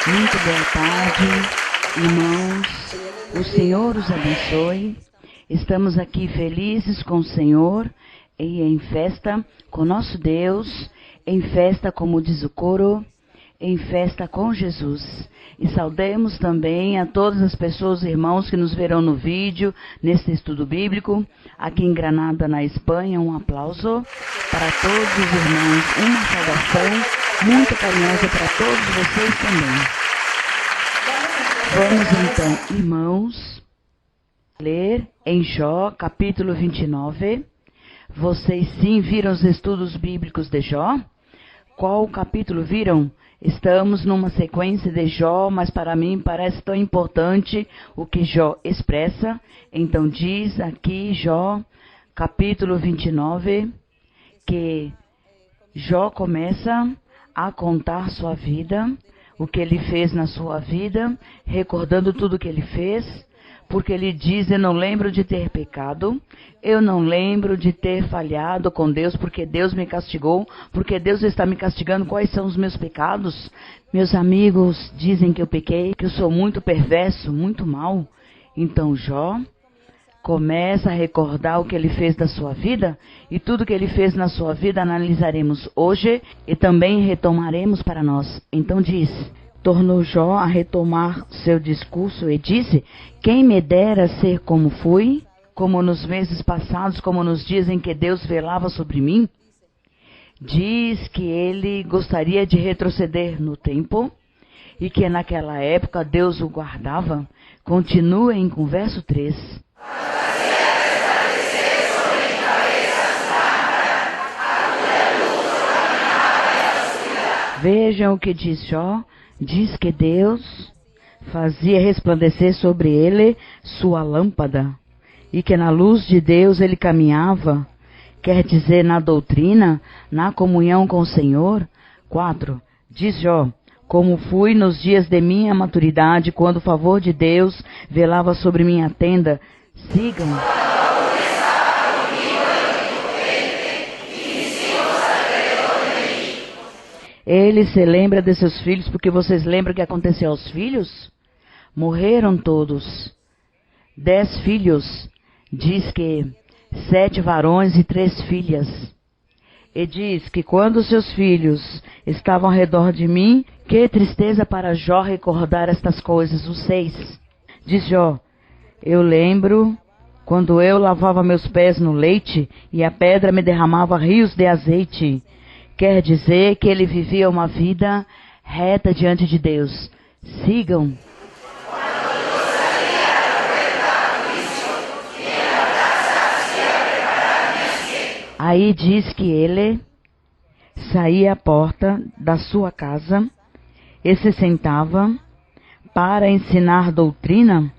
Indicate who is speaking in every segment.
Speaker 1: Muito boa tarde, irmãos. O Senhor os abençoe. Estamos aqui felizes com o Senhor e em festa com nosso Deus, em festa, como diz o coro, em festa com Jesus. E saudemos também a todas as pessoas, irmãos, que nos verão no vídeo, nesse estudo bíblico, aqui em Granada, na Espanha. Um aplauso para todos os irmãos, uma saudação muito carinhosa para todos vocês também. Vamos então, irmãos, ler em Jó, capítulo 29. Vocês sim viram os estudos bíblicos de Jó? Qual capítulo viram? Estamos numa sequência de Jó, mas para mim parece tão importante o que Jó expressa. Então diz aqui Jó, capítulo 29, que Jó começa a contar sua vida, o que ele fez na sua vida, recordando tudo o que ele fez, porque ele diz: eu não lembro de ter pecado, eu não lembro de ter falhado com Deus, porque Deus me castigou, porque Deus está me castigando. Quais são os meus pecados? Meus amigos dizem que eu pequei, que eu sou muito perverso, muito mau. Então Jó começa a recordar o que ele fez da sua vida, e tudo que ele fez na sua vida analisaremos hoje e também retomaremos para nós. Então diz: tornou Jó a retomar seu discurso e disse: quem me dera ser como fui, como nos meses passados, como nos dias em que Deus velava sobre mim. Diz que ele gostaria de retroceder no tempo e que naquela época Deus o guardava. Continua em verso 3. Vejam o que diz Jó. Diz que Deus fazia resplandecer sobre ele sua lâmpada e que na luz de Deus ele caminhava, quer dizer, na doutrina, na comunhão com o Senhor. 4. Diz Jó: como fui nos dias de minha maturidade, quando o favor de Deus velava sobre minha tenda. Sigam. Ele se lembra de seus filhos, porque vocês lembram o que aconteceu aos filhos? Morreram todos. 10 filhos. Diz que 7 varões e 3 filhas. E diz que quando seus filhos estavam ao redor de mim, que tristeza para Jó recordar estas coisas. Os 6. Diz Jó: eu lembro quando eu lavava meus pés no leite e a pedra me derramava rios de azeite. Quer dizer que ele vivia uma vida reta diante de Deus. Sigam. Aí diz que ele saía à porta da sua casa e se sentava para ensinar doutrina,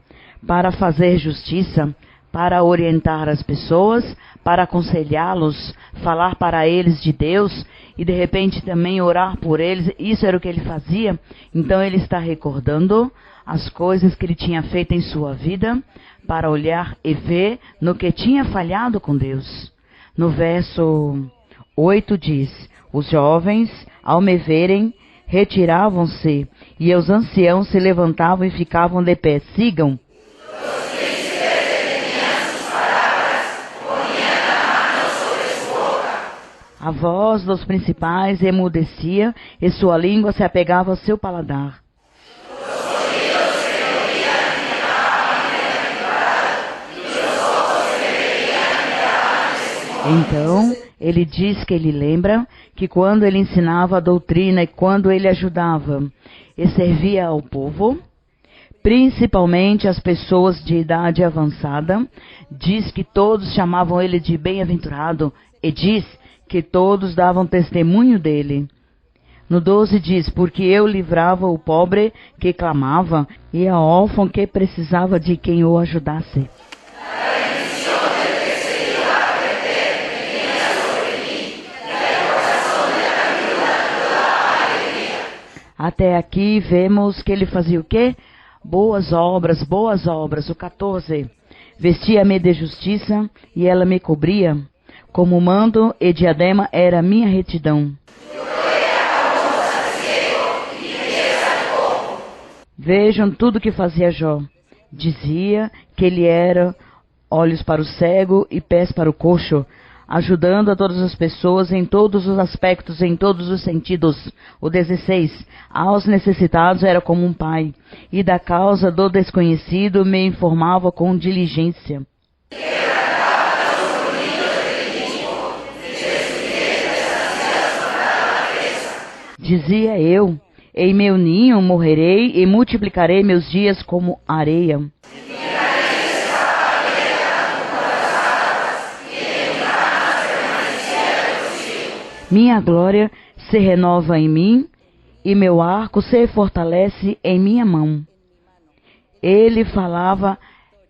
Speaker 1: para fazer justiça, para orientar as pessoas, para aconselhá-los, falar para eles de Deus e de repente também orar por eles. Isso era o que ele fazia. Então ele está recordando as coisas que ele tinha feito em sua vida, para olhar e ver no que tinha falhado com Deus. No verso 8 diz: os jovens, ao me verem, retiravam-se, e os anciãos se levantavam e ficavam de pé. Sigam. A voz dos principais emudecia e sua língua se apegava ao seu paladar. Então, ele diz que ele lembra que quando ele ensinava a doutrina e quando ele ajudava e servia ao povo, principalmente as pessoas de idade avançada, diz que todos chamavam ele de bem-aventurado e diz que todos davam testemunho dele. No 12 diz: porque eu livrava o pobre que clamava e a órfã que precisava de quem o ajudasse. Até aqui vemos que ele fazia o quê? Boas obras, boas obras. O 14. Vestia-me de justiça e ela me cobria. Como manto e diadema era minha retidão. Vejam tudo que fazia Jó. Dizia que ele era olhos para o cego e pés para o coxo, ajudando a todas as pessoas em todos os aspectos, em todos os sentidos. O 16. Aos necessitados era como um pai, e da causa do desconhecido me informava com diligência. Dizia eu, em meu ninho morrerei e multiplicarei meus dias como areia. Minha glória se renova em mim e meu arco se fortalece em minha mão. Ele falava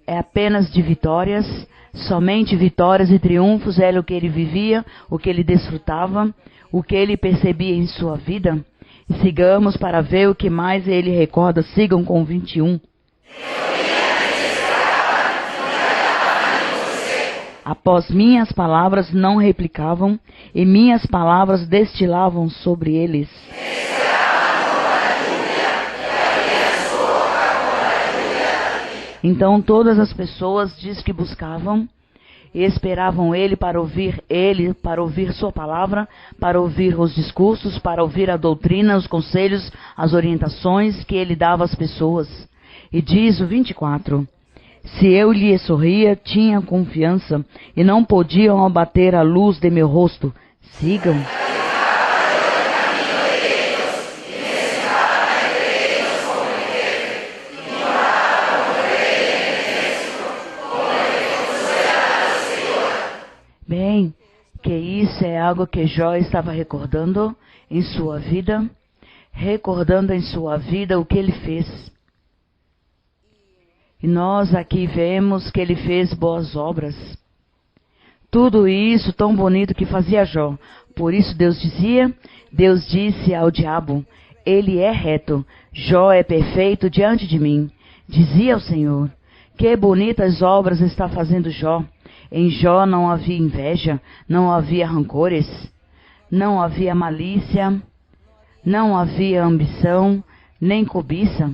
Speaker 1: apenas de vitórias, somente vitórias e triunfos era o que ele vivia, o que ele desfrutava, o que ele percebia em sua vida. E sigamos para ver o que mais ele recorda. Sigam com 21. Após minhas palavras não replicavam, e minhas palavras destilavam sobre eles. Então todas as pessoas diz que buscavam e esperavam ele, para ouvir sua palavra, para ouvir os discursos, para ouvir a doutrina, os conselhos, as orientações que ele dava às pessoas. E diz o 24, se eu lhe sorria, tinha confiança, e não podiam abater a luz de meu rosto. Sigam. Bem, que isso é algo que Jó estava recordando em sua vida o que ele fez. E nós aqui vemos que ele fez boas obras. Tudo isso tão bonito que fazia Jó. Por isso Deus disse ao diabo, ele é reto, Jó é perfeito diante de mim. Dizia o Senhor, que bonitas obras está fazendo Jó. Em Jó não havia inveja, não havia rancores, não havia malícia, não havia ambição, nem cobiça,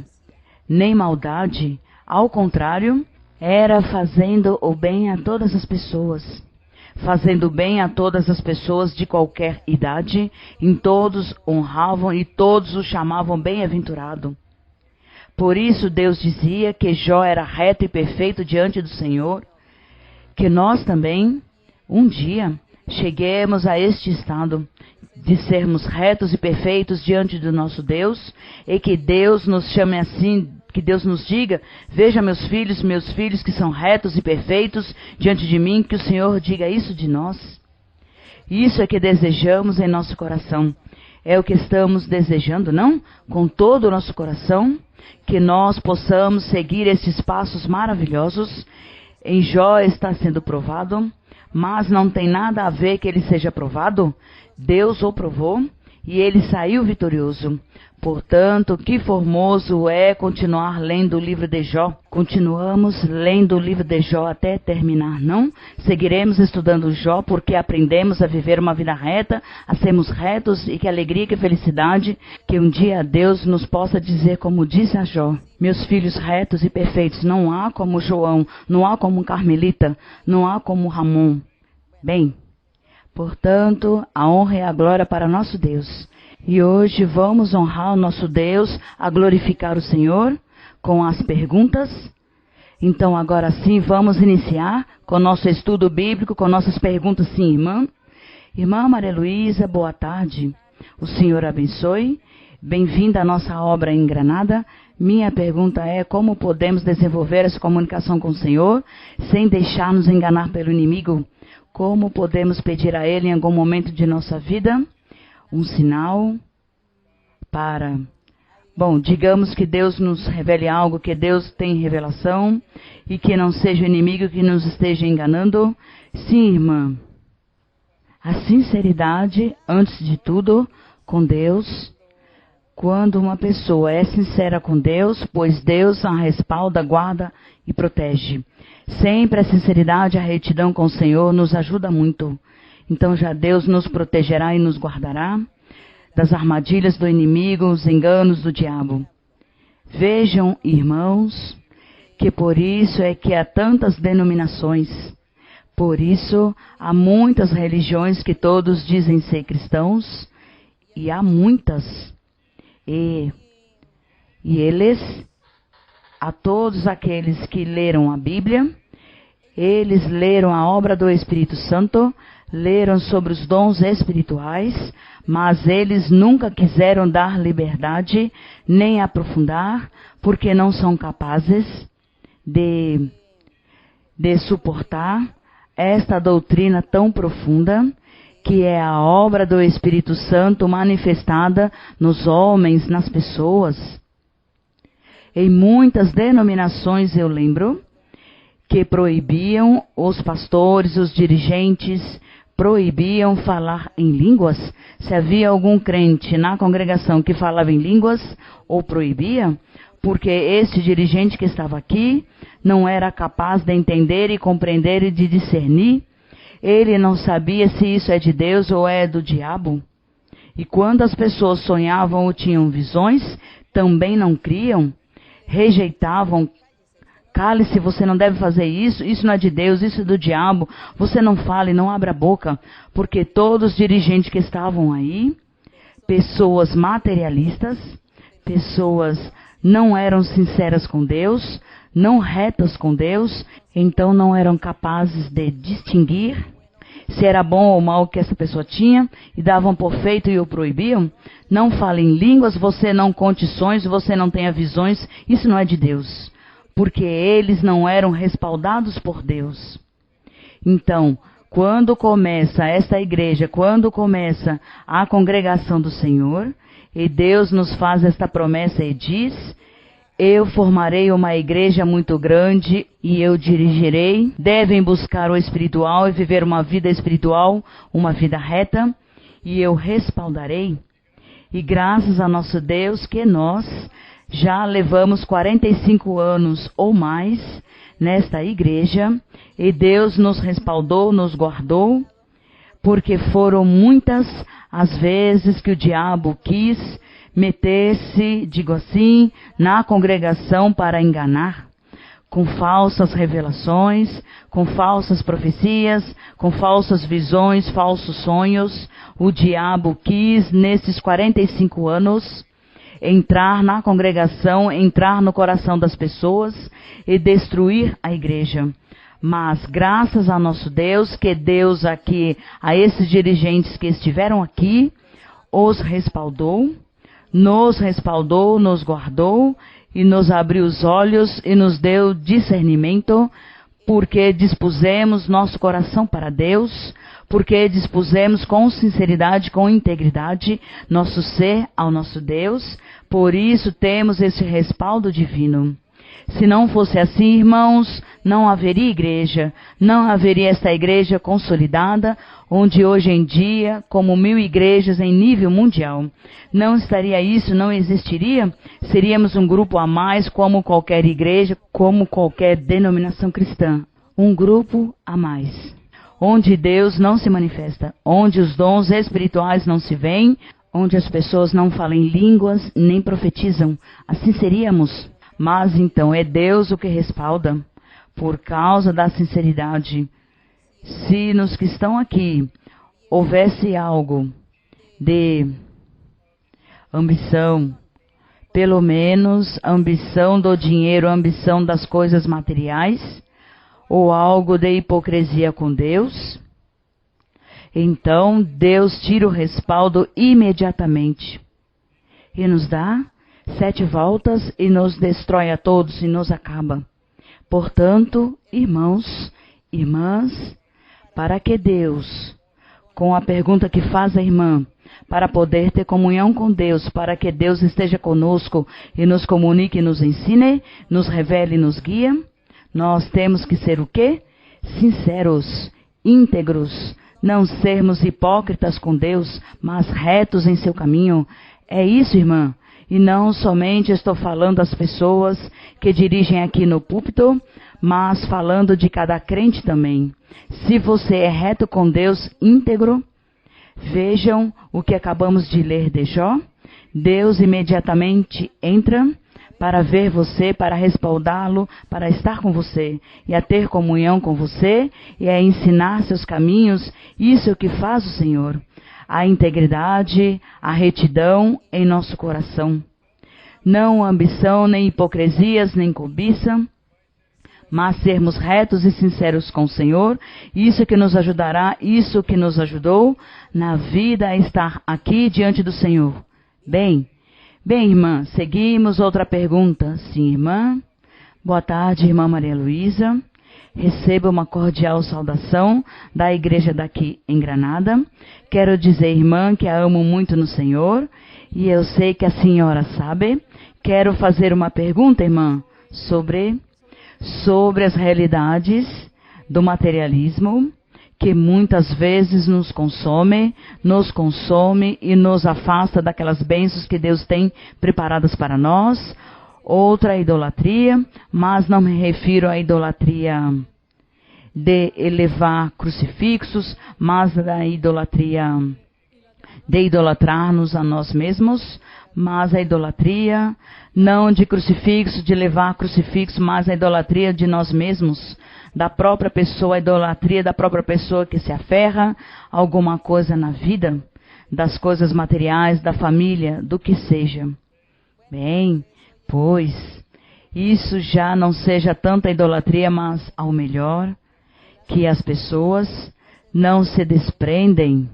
Speaker 1: nem maldade. Ao contrário, era fazendo o bem a todas as pessoas. Fazendo bem a todas as pessoas de qualquer idade, em todos honravam e todos o chamavam bem-aventurado. Por isso Deus dizia que Jó era reto e perfeito diante do Senhor, que nós também, um dia, cheguemos a este estado de sermos retos e perfeitos diante do nosso Deus, e que Deus nos chame assim, que Deus nos diga, veja meus filhos que são retos e perfeitos diante de mim, que o Senhor diga isso de nós. Isso é que desejamos em nosso coração. É o que estamos desejando, não? Com todo o nosso coração, que nós possamos seguir esses passos maravilhosos. Em Jó está sendo provado, mas não tem nada a ver que ele seja provado. Deus o provou e ele saiu vitorioso. Portanto, que formoso é continuar lendo o livro de Jó. Continuamos lendo o livro de Jó até terminar, não? Seguiremos estudando Jó porque aprendemos a viver uma vida reta, a sermos retos, e que alegria, que felicidade, que um dia Deus nos possa dizer como disse a Jó. Meus filhos retos e perfeitos, não há como João, não há como Carmelita, não há como Ramon. Bem, portanto, a honra e a glória para nosso Deus. E hoje vamos honrar o nosso Deus, a glorificar o Senhor com as perguntas. Então agora sim vamos iniciar com o nosso estudo bíblico, com nossas perguntas, sim, irmã. Irmã Maria Luísa, boa tarde. O Senhor abençoe. Bem-vinda à nossa obra em Granada. Minha pergunta é como podemos desenvolver essa comunicação com o Senhor sem deixar nos enganar pelo inimigo? Como podemos pedir a Ele em algum momento de nossa vida um sinal para... Bom, digamos que Deus nos revele algo, que Deus tem revelação e que não seja o inimigo que nos esteja enganando. Sim, irmã. A sinceridade, antes de tudo, com Deus. Quando uma pessoa é sincera com Deus, pois Deus a respalda, guarda e protege. Sempre a sinceridade e a retidão com o Senhor nos ajuda muito. Então já Deus nos protegerá e nos guardará das armadilhas do inimigo, os enganos do diabo. Vejam, irmãos, que por isso é que há tantas denominações. Por isso há muitas religiões que todos dizem ser cristãos, e há muitas. E eles, a todos aqueles que leram a Bíblia, eles leram a obra do Espírito Santo, leram sobre os dons espirituais, mas eles nunca quiseram dar liberdade, nem aprofundar, porque não são capazes de suportar esta doutrina tão profunda, que é a obra do Espírito Santo manifestada nos homens, nas pessoas. Em muitas denominações eu lembro que proibiam os pastores, os dirigentes, proibiam falar em línguas. Se havia algum crente na congregação que falava em línguas, ou proibia, porque esse dirigente que estava aqui não era capaz de entender e compreender e de discernir. Ele não sabia se isso é de Deus ou é do diabo. E quando as pessoas sonhavam ou tinham visões, também não criam, rejeitavam. Cale-se, você não deve fazer isso, isso não é de Deus, isso é do diabo. Você não fale, não abra a boca, porque todos os dirigentes que estavam aí, pessoas materialistas, pessoas não eram sinceras com Deus, não retas com Deus, então não eram capazes de distinguir se era bom ou mal que essa pessoa tinha, e davam por feito e o proibiam. Não fale em línguas, você não conte sonhos, você não tenha visões, isso não é de Deus, porque eles não eram respaldados por Deus. Então, quando começa esta igreja, quando começa a congregação do Senhor, e Deus nos faz esta promessa e diz: eu formarei uma igreja muito grande e eu dirigirei. Devem buscar o espiritual e viver uma vida espiritual, uma vida reta, e eu respaldarei. E graças a nosso Deus que nós já levamos 45 anos ou mais nesta igreja, e Deus nos respaldou, nos guardou, porque foram muitas as vezes que o diabo quis meter-se, digo assim, na congregação para enganar, com falsas revelações, com falsas profecias, com falsas visões, falsos sonhos. O diabo quis, nesses 45 anos, entrar na congregação, entrar no coração das pessoas e destruir a igreja. Mas graças a nosso Deus, que Deus aqui, a esses dirigentes que estiveram aqui, os respaldou, nos guardou e nos abriu os olhos e nos deu discernimento, porque dispusemos nosso coração para Deus, porque dispusemos com sinceridade, com integridade, nosso ser ao nosso Deus. Por isso temos esse respaldo divino. Se não fosse assim, irmãos, não haveria igreja, não haveria esta igreja consolidada, onde hoje em dia, como 1000 igrejas em nível mundial. Não estaria isso, não existiria? Seríamos um grupo a mais, como qualquer igreja, como qualquer denominação cristã. Um grupo a mais, onde Deus não se manifesta, onde os dons espirituais não se veem, onde as pessoas não falam em línguas, nem profetizam. Assim seríamos. Mas então é Deus o que respalda, por causa da sinceridade. Se nos que estão aqui houvesse algo de ambição, pelo menos ambição do dinheiro, ambição das coisas materiais, ou algo de hipocrisia com Deus, então Deus tira o respaldo imediatamente e nos dá 7 voltas e nos destrói a todos e nos acaba. Portanto, irmãos, irmãs, para que Deus, com a pergunta que faz a irmã, para poder ter comunhão com Deus, para que Deus esteja conosco e nos comunique e nos ensine, nos revele e nos guia, nós temos que ser o quê? Sinceros, íntegros, não sermos hipócritas com Deus, mas retos em seu caminho. É isso, irmã. E não somente estou falando às pessoas que dirigem aqui no púlpito, mas falando de cada crente também. Se você é reto com Deus, íntegro, vejam o que acabamos de ler de Jó. Deus imediatamente entra para ver você, para respaldá-lo, para estar com você, e a ter comunhão com você, e a ensinar seus caminhos. Isso é o que faz o Senhor. A integridade, a retidão em nosso coração. Não ambição, nem hipocrisias, nem cobiça, mas sermos retos e sinceros com o Senhor. Isso que nos ajudará, isso que nos ajudou na vida a estar aqui diante do Senhor. Bem, irmã, seguimos outra pergunta. Sim, irmã. Boa tarde, irmã Maria Luísa. Receba uma cordial saudação da igreja daqui em Granada. Quero dizer, irmã, que a amo muito no Senhor, e eu sei que a senhora sabe. Quero fazer uma pergunta, irmã, sobre as realidades do materialismo, que muitas vezes nos consome e nos afasta daquelas bênçãos que Deus tem preparadas para nós. Outra idolatria, mas não me refiro à idolatria de elevar crucifixos, mas da idolatria de idolatrar-nos a nós mesmos, mas a idolatria não de crucifixo, de levar crucifixo, mas a idolatria de nós mesmos, da própria pessoa, a idolatria da própria pessoa que se aferra a alguma coisa na vida, das coisas materiais, da família, do que seja. Bem, pois isso já não seja tanta idolatria, mas ao melhor, que as pessoas não se desprendem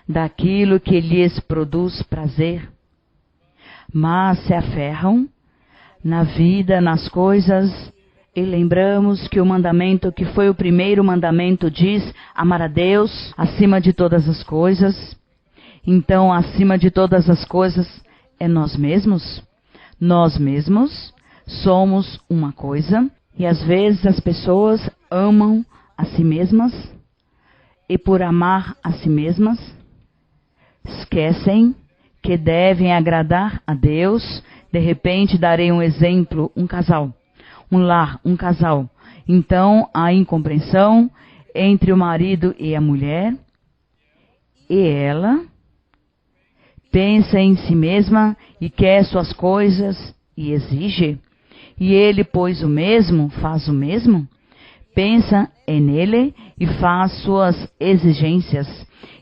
Speaker 1: daquilo que lhes produz prazer, mas se aferram na vida, nas coisas, e lembramos que o mandamento, que foi o primeiro mandamento, diz amar a Deus acima de todas as coisas. Então, acima de todas as coisas é nós mesmos. Nós mesmos somos uma coisa, e às vezes as pessoas amam a si mesmas, e por amar a si mesmas, esquecem que devem agradar a Deus. De repente, darei um exemplo, um casal, um lar, um casal. Então, a incompreensão entre o marido e a mulher, e ela pensa em si mesma e quer suas coisas e exige, e ele, pois, o mesmo, faz o mesmo, pensa nele e faz suas exigências,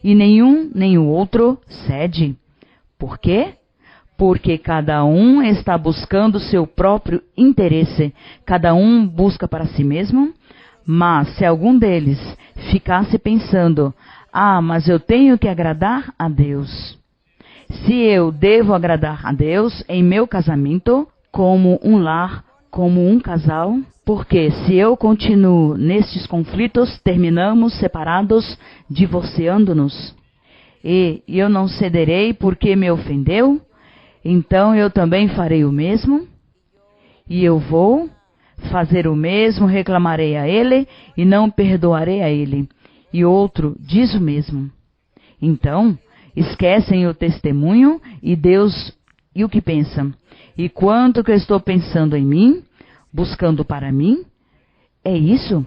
Speaker 1: e nenhum nem o outro cede. Por quê? Porque cada um está buscando seu próprio interesse, cada um busca para si mesmo. Mas se algum deles ficasse pensando, mas eu tenho que agradar a Deus. Se eu devo agradar a Deus em meu casamento, como um lar, como um casal, porque se eu continuo nestes conflitos, terminamos separados, divorciando-nos. E eu não cederei porque me ofendeu, então eu também farei o mesmo, e eu vou fazer o mesmo, reclamarei a ele e não perdoarei a ele. E outro diz o mesmo. Então, esquecem o testemunho e Deus e o que pensam. E quanto que eu estou pensando em mim, buscando para mim, é isso.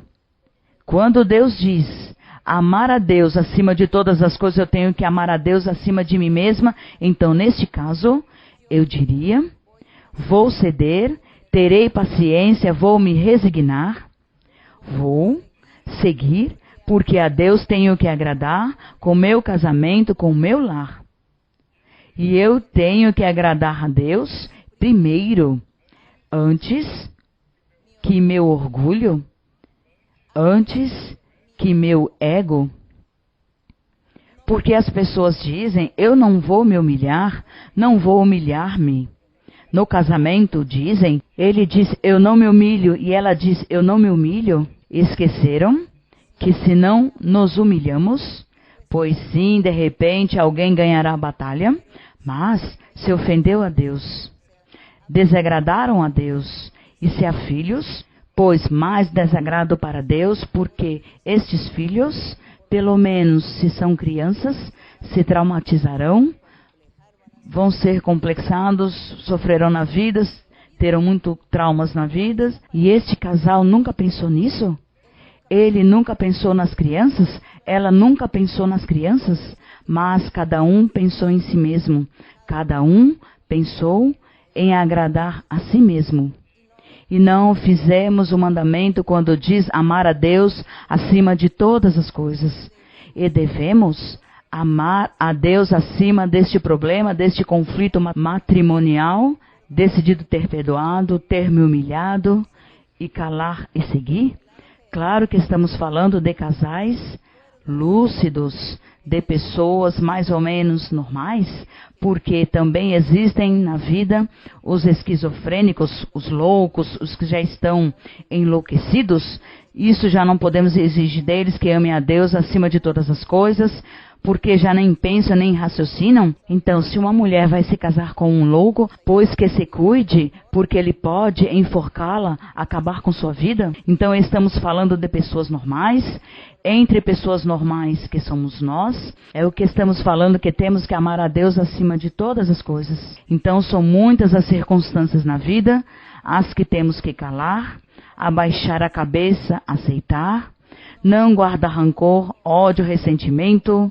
Speaker 1: Quando Deus diz amar a Deus acima de todas as coisas, eu tenho que amar a Deus acima de mim mesma. Então, neste caso, eu diria, vou ceder, terei paciência, vou me resignar, vou seguir, porque a Deus tenho que agradar com meu casamento, com o meu lar. E eu tenho que agradar a Deus primeiro, antes que meu orgulho, antes que meu ego. Porque as pessoas dizem, eu não vou me humilhar, não vou humilhar-me. No casamento dizem, ele diz, eu não me humilho, e ela diz, eu não me humilho. Esqueceram que se não nos humilhamos, pois sim, de repente alguém ganhará a batalha, mas se ofendeu a Deus, desagradaram a Deus, e se há filhos, pois mais desagrado para Deus, porque estes filhos, pelo menos se são crianças, se traumatizarão, vão ser complexados, sofrerão na vida, terão muito traumas na vida. E este casal nunca pensou nisso? Ele nunca pensou nas crianças? Ela nunca pensou nas crianças? Mas cada um pensou em si mesmo. Cada um pensou em agradar a si mesmo. E não fizemos o mandamento quando diz amar a Deus acima de todas as coisas. E devemos amar a Deus acima deste problema, deste conflito matrimonial, decidido ter perdoado, ter me humilhado e calar e seguir? Claro que estamos falando de casais lúcidos, de pessoas mais ou menos normais, porque também existem na vida os esquizofrênicos, os loucos, os que já estão enlouquecidos. Isso já não podemos exigir deles que amem a Deus acima de todas as coisas, porque já nem pensam nem raciocinam. Então, se uma mulher vai se casar com um louco, pois que se cuide, porque ele pode enforcá-la, acabar com sua vida. Então, estamos falando de pessoas normais. Entre pessoas normais, que somos nós, é o que estamos falando, que temos que amar a Deus acima de todas as coisas. Então, são muitas as circunstâncias na vida, as que temos que calar, abaixar a cabeça, aceitar, não guardar rancor, ódio, ressentimento,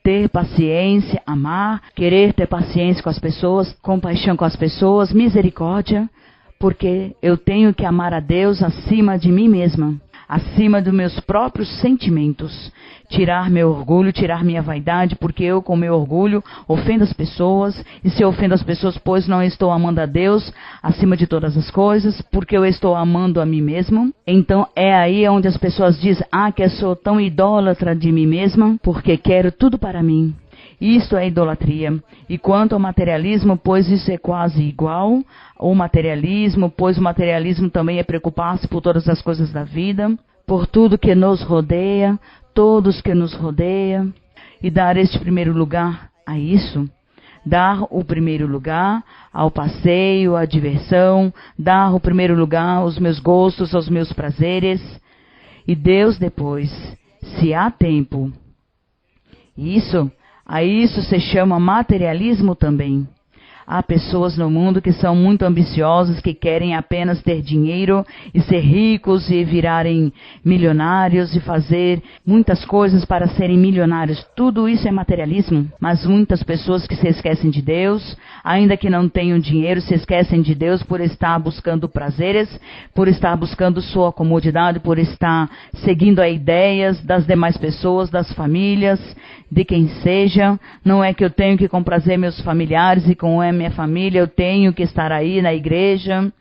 Speaker 1: ter paciência, amar, querer ter paciência com as pessoas, compaixão com as pessoas, misericórdia, porque eu tenho que amar a Deus acima de mim mesma, acima dos meus próprios sentimentos, tirar meu orgulho, tirar minha vaidade, porque eu com meu orgulho ofendo as pessoas, e se eu ofendo as pessoas, pois não estou amando a Deus acima de todas as coisas, porque eu estou amando a mim mesmo. Então é aí onde as pessoas dizem, que eu sou tão idólatra de mim mesma, porque quero tudo para mim. Isto é idolatria. E quanto ao materialismo, pois isso é quase igual ao materialismo, pois o materialismo também é preocupar-se por todas as coisas da vida, por tudo que nos rodeia, todos que nos rodeiam, e dar este primeiro lugar a isso. Dar o primeiro lugar ao passeio, à diversão, dar o primeiro lugar aos meus gostos, aos meus prazeres, e Deus depois, se há tempo. A isso se chama materialismo também. Há pessoas no mundo que são muito ambiciosas, que querem apenas ter dinheiro e ser ricos e virarem milionários e fazer muitas coisas para serem milionários. Tudo isso é materialismo. Mas muitas pessoas que se esquecem de Deus, ainda que não tenham dinheiro, se esquecem de Deus por estar buscando prazeres, por estar buscando sua comodidade, por estar seguindo as ideias das demais pessoas, das famílias, de quem seja. Não é que eu tenho que comprazer meus familiares e com a minha família eu tenho que estar aí na igreja,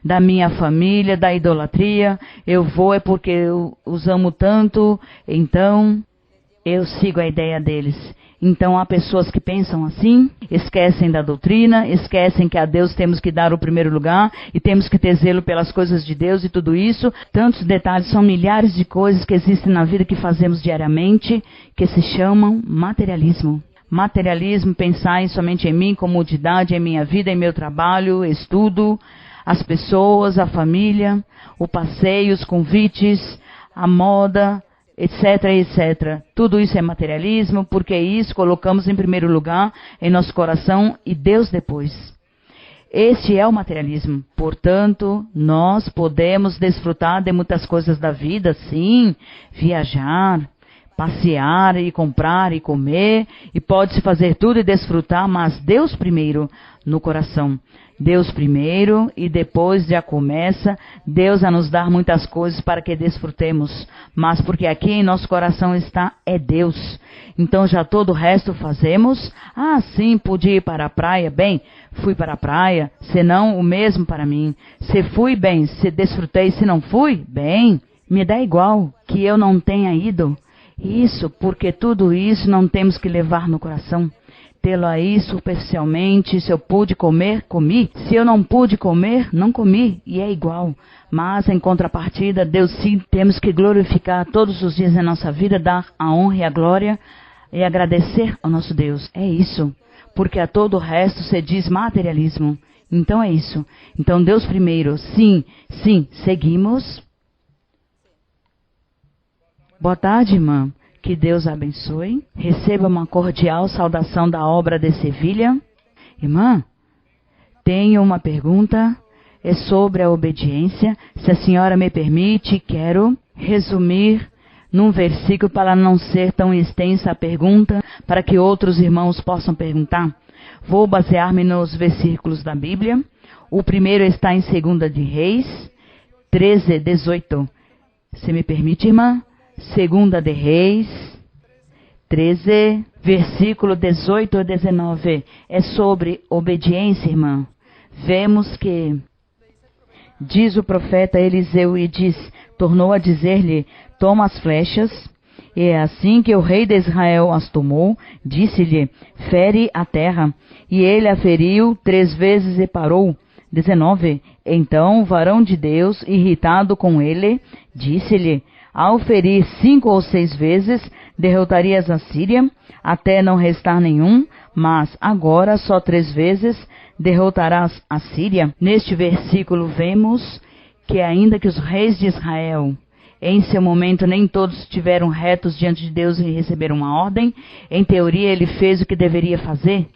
Speaker 1: da minha família, da idolatria. Eu vou é porque eu os amo tanto, então eu sigo a ideia deles. Então há pessoas que pensam assim, esquecem da doutrina, esquecem que a Deus temos que dar o primeiro lugar e temos que ter zelo pelas coisas de Deus e tudo isso. Tantos detalhes, são milhares de coisas que existem na vida que fazemos diariamente, que se chamam materialismo. Materialismo, pensar somente em mim, comodidade, em minha vida, em meu trabalho, estudo, as pessoas, a família, o passeio, os convites, a moda, etc, etc. Tudo isso é materialismo, porque isso colocamos em primeiro lugar em nosso coração e Deus depois. Este é o materialismo. Portanto, nós podemos desfrutar de muitas coisas da vida, sim, viajar, passear e comprar e comer, e pode-se fazer tudo e desfrutar, mas Deus primeiro no coração. Deus primeiro e depois já começa Deus a nos dar muitas coisas para que desfrutemos, mas porque aqui em nosso coração está é Deus. Então já todo o resto fazemos. Sim, pude ir para a praia, bem, fui para a praia, se não o mesmo para mim. Se fui, bem, se desfrutei, se não fui, bem, me dá igual que eu não tenha ido. Isso, porque tudo isso não temos que levar no coração. Tê-lo aí superficialmente. Se eu pude comer, comi. Se eu não pude comer, não comi. E é igual. Mas, em contrapartida, Deus sim, temos que glorificar todos os dias na nossa vida, dar a honra e a glória e agradecer ao nosso Deus. É isso. Porque a todo o resto se diz materialismo. Então é isso. Então Deus primeiro. Sim, seguimos. Boa tarde, irmã. Que Deus abençoe. Receba uma cordial saudação da obra de Sevilha. Irmã, tenho uma pergunta. É sobre a obediência. Se a senhora me permite, quero resumir num versículo para não ser tão extensa a pergunta, para que outros irmãos possam perguntar. Vou basear-me nos versículos da Bíblia. O primeiro está em 2 de Reis 13, 18. Se me permite, irmã, 2 de Reis 13, versículo 18 a 19. É sobre obediência, irmã. Vemos que diz o profeta Eliseu e tornou a dizer-lhe: toma as flechas. E é assim que o rei de Israel as tomou, disse-lhe: fere a terra. E ele a feriu 3 vezes e parou. 19. Então o varão de Deus, irritado com ele, disse-lhe: ao ferir 5 ou 6 vezes, derrotarias a Síria, até não restar nenhum, mas agora só 3 vezes derrotarás a Síria. Neste versículo vemos que ainda que os reis de Israel, em seu momento, nem todos estiveram retos diante de Deus e receberam uma ordem, em teoria ele fez o que deveria fazer.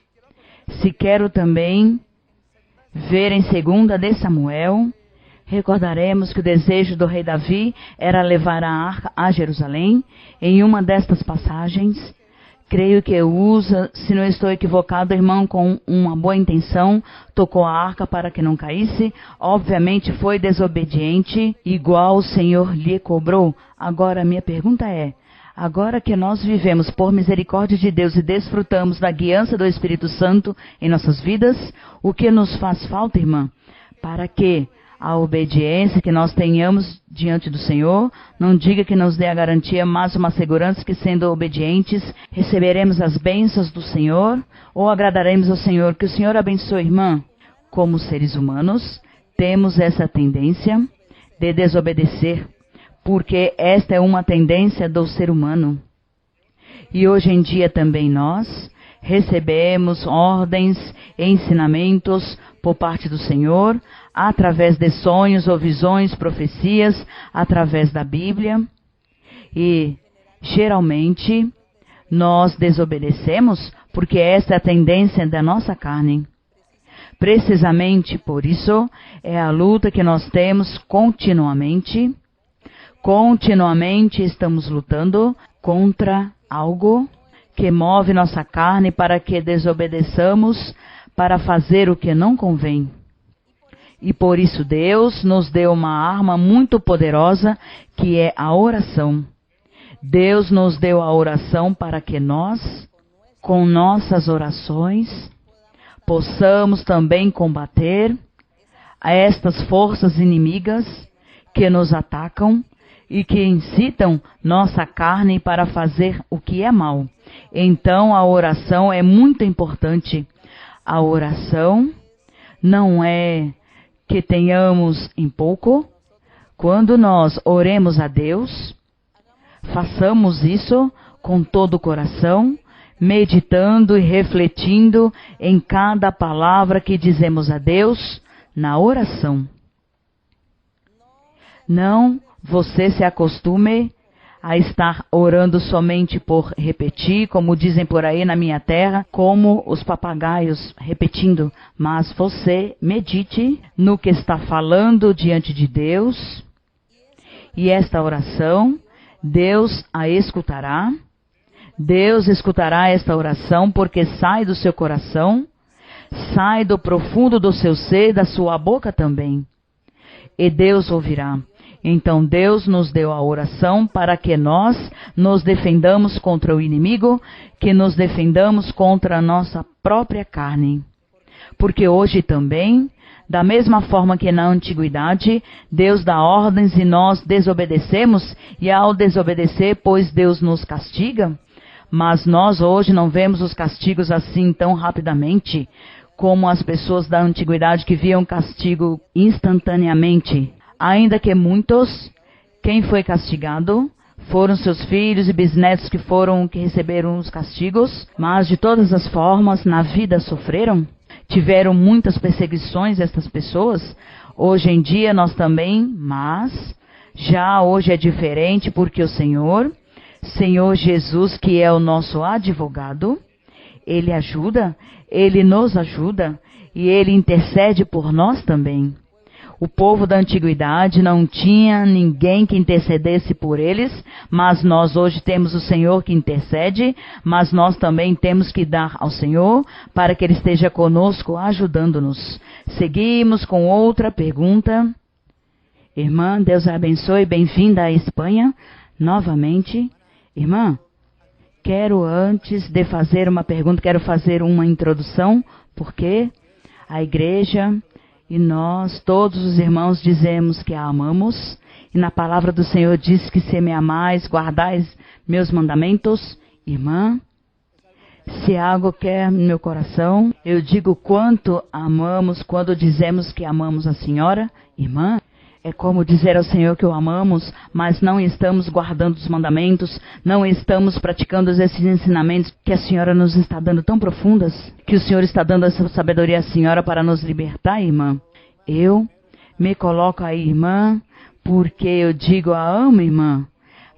Speaker 1: Se quero também ver em 2 de Samuel, recordaremos que o desejo do rei Davi era levar a arca a Jerusalém. Em uma destas passagens, creio que Uza, se não estou equivocado, irmão, com uma boa intenção, tocou a arca para que não caísse. Obviamente foi desobediente, igual o Senhor lhe cobrou. Agora, minha pergunta é: agora que nós vivemos por misericórdia de Deus e desfrutamos da guiança do Espírito Santo em nossas vidas, o que nos faz falta, irmã? Para que a obediência que nós tenhamos diante do Senhor não diga que nos dê a garantia, mas uma segurança que, sendo obedientes, receberemos as bênçãos do Senhor ou agradaremos ao Senhor. Que o Senhor abençoe, irmã. Como seres humanos, temos essa tendência de desobedecer, porque esta é uma tendência do ser humano. E hoje em dia também nós recebemos ordens e ensinamentos por parte do Senhor, através de sonhos ou visões, profecias, através da Bíblia. E, geralmente, nós desobedecemos porque essa é a tendência da nossa carne. Precisamente por isso, é a luta que nós temos continuamente. Continuamente estamos lutando contra algo que move nossa carne para que desobedeçamos, para fazer o que não convém. E por isso Deus nos deu uma arma muito poderosa, que é a oração. Deus nos deu a oração para que nós, com nossas orações, possamos também combater a estas forças inimigas que nos atacam e que incitam nossa carne para fazer o que é mal. Então a oração é muito importante. A oração não é que tenhamos em pouco. Quando nós oremos a Deus, façamos isso com todo o coração, meditando e refletindo em cada palavra que dizemos a Deus na oração. Não você se acostume a estar orando somente por repetir, como dizem por aí na minha terra, como os papagaios repetindo, mas você medite no que está falando diante de Deus, e esta oração, Deus a escutará. Deus escutará esta oração porque sai do seu coração, sai do profundo do seu ser, da sua boca também, e Deus ouvirá. Então Deus nos deu a oração para que nós nos defendamos contra o inimigo, que nos defendamos contra a nossa própria carne. Porque hoje também, da mesma forma que na antiguidade, Deus dá ordens e nós desobedecemos, e ao desobedecer, pois Deus nos castiga, mas nós hoje não vemos os castigos assim tão rapidamente, como as pessoas da antiguidade que viam castigo instantaneamente. Ainda que muitos, quem foi castigado, foram seus filhos e bisnetos que receberam os castigos, mas de todas as formas na vida sofreram, tiveram muitas perseguições estas pessoas. Hoje em dia nós também, mas já hoje é diferente porque o Senhor Jesus, que é o nosso advogado, Ele ajuda, Ele nos ajuda e Ele intercede por nós também. O povo da antiguidade não tinha ninguém que intercedesse por eles, mas nós hoje temos o Senhor que intercede, mas nós também temos que dar ao Senhor para que Ele esteja conosco, ajudando-nos. Seguimos com outra pergunta. Irmã, Deus a abençoe, bem-vinda à Espanha, novamente. Irmã, antes de fazer uma pergunta, quero fazer uma introdução, porque a igreja e nós, todos os irmãos, dizemos que a amamos, e na palavra do Senhor diz que se me amais, guardais meus mandamentos. Irmã, se algo quer no meu coração, eu digo quanto amamos quando dizemos que amamos a Senhora. Irmã, é como dizer ao Senhor que o amamos, mas não estamos guardando os mandamentos, não estamos praticando esses ensinamentos que a Senhora nos está dando tão profundas, que o Senhor está dando essa sabedoria à Senhora para nos libertar, irmã. Eu me coloco aí, irmã, porque eu digo a amo, irmã,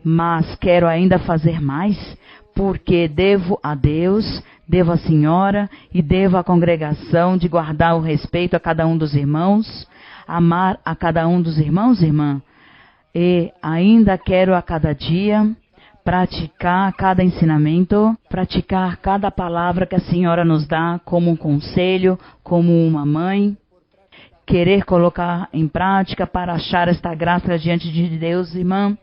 Speaker 1: mas quero ainda fazer mais, porque devo a Deus, devo à Senhora e devo à congregação de guardar o respeito a cada um dos irmãos, amar a cada um dos irmãos, irmã, e ainda quero a cada dia praticar cada ensinamento, praticar cada palavra que a Senhora nos dá como um conselho, como uma mãe, querer colocar em prática para achar esta graça diante de Deus, irmã,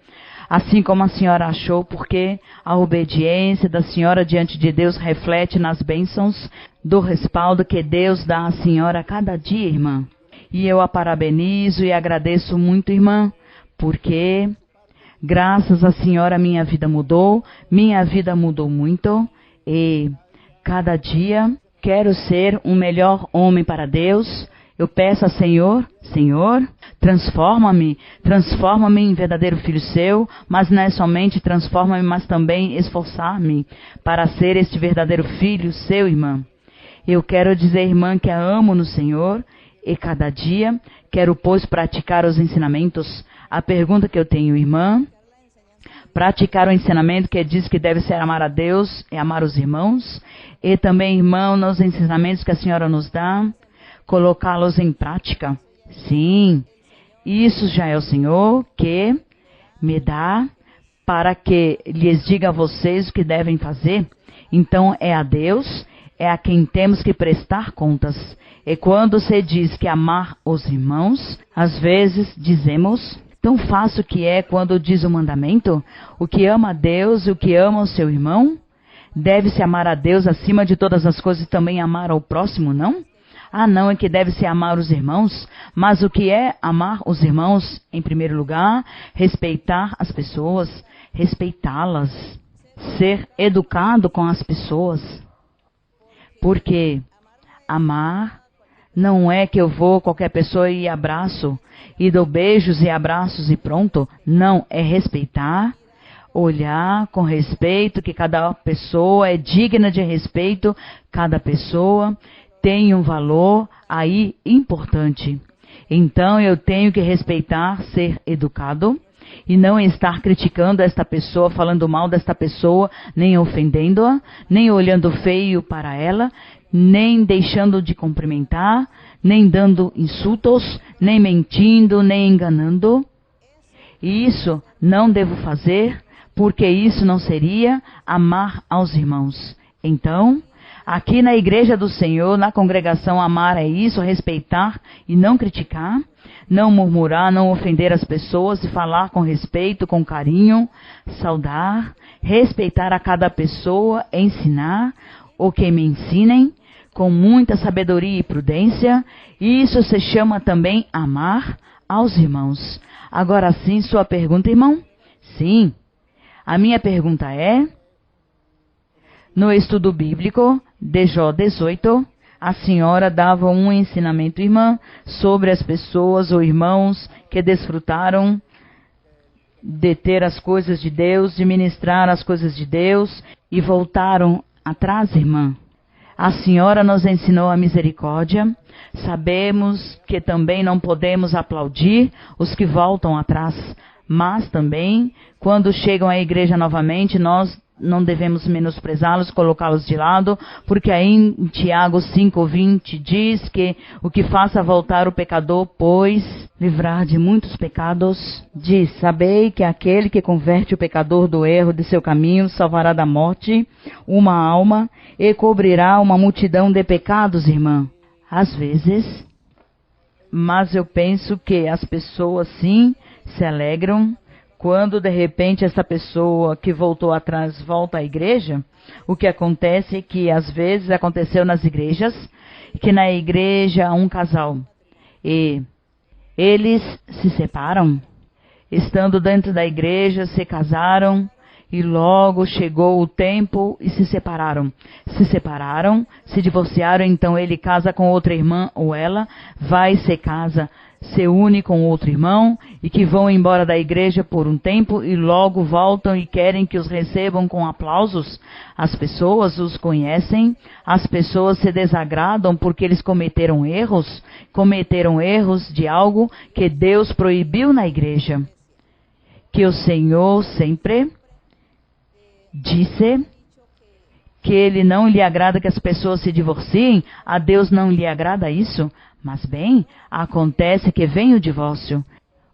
Speaker 1: assim como a Senhora achou, porque a obediência da Senhora diante de Deus reflete nas bênçãos do respaldo que Deus dá à Senhora a cada dia, irmã. E eu a parabenizo e agradeço muito, irmã, porque graças à Senhora minha vida mudou muito, e cada dia quero ser um melhor homem para Deus. Eu peço ao Senhor, transforma-me em verdadeiro filho seu, mas não é somente transforma-me, mas também esforçar-me para ser este verdadeiro filho seu, irmã. Eu quero dizer, irmã, que a amo no Senhor, e cada dia quero, pois, praticar os ensinamentos. A pergunta que eu tenho, irmã, praticar o ensinamento que diz que deve ser amar a Deus e amar os irmãos, e também, irmão, nos ensinamentos que a Senhora nos dá, colocá-los em prática. Sim, isso já é o Senhor que me dá para que lhes diga a vocês o que devem fazer. Então é a Deus, é a quem temos que prestar contas. E quando se diz que amar os irmãos, às vezes dizemos, tão fácil que é quando diz o mandamento, o que ama a Deus e o que ama o seu irmão, deve-se amar a Deus acima de todas as coisas e também amar ao próximo, não? Não, é que deve-se amar os irmãos, mas o que é amar os irmãos? Em primeiro lugar, respeitar as pessoas, respeitá-las, ser educado com as pessoas, porque amar não é que eu vou qualquer pessoa e abraço, e dou beijos e abraços e pronto. Não, é respeitar, olhar com respeito, que cada pessoa é digna de respeito, cada pessoa tem um valor aí importante. Então eu tenho que respeitar, ser educado, e não estar criticando esta pessoa, falando mal desta pessoa, nem ofendendo-a, nem olhando feio para ela, nem deixando de cumprimentar, nem dando insultos, nem mentindo, nem enganando. E isso não devo fazer, porque isso não seria amar aos irmãos. Então, aqui na igreja do Senhor, na congregação, amar é isso, respeitar e não criticar, não murmurar, não ofender as pessoas e falar com respeito, com carinho, saudar, respeitar a cada pessoa, ensinar o que me ensinem, com muita sabedoria e prudência. Isso se chama também amar aos irmãos. Agora sim, sua pergunta, irmão? Sim. A minha pergunta é, no estudo bíblico de Jó 18, a senhora dava um ensinamento, irmã, sobre as pessoas ou irmãos que desfrutaram de ter as coisas de Deus, de ministrar as coisas de Deus e voltaram atrás, irmã. A senhora nos ensinou a misericórdia. Sabemos que também não podemos aplaudir os que voltam atrás, mas também, quando chegam à igreja novamente, nós não devemos menosprezá-los, colocá-los de lado, porque aí em Tiago 5:20 diz que o que faça voltar o pecador, pois livrar de muitos pecados, diz: sabei que aquele que converte o pecador do erro de seu caminho salvará da morte uma alma e cobrirá uma multidão de pecados, irmã. Às vezes, mas eu penso que as pessoas sim se alegram quando de repente essa pessoa que voltou atrás volta à igreja. O que acontece é que às vezes aconteceu nas igrejas, que na igreja há um casal e eles se separam, estando dentro da igreja, se casaram e logo chegou o tempo e se separaram. Se divorciaram, então ele casa com outra irmã ou ela vai se casa, se une com outro irmão e que vão embora da igreja por um tempo e logo voltam e querem que os recebam com aplausos. As pessoas os conhecem, as pessoas se desagradam porque eles cometeram erros de algo que Deus proibiu na igreja. Que o Senhor sempre disse que ele não lhe agrada que as pessoas se divorciem, a Deus não lhe agrada isso, mas bem, acontece que vem o divórcio.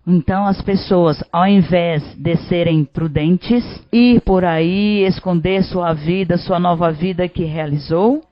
Speaker 1: Então as pessoas, ao invés de serem prudentes, ir por aí, esconder sua vida, sua nova vida que realizou,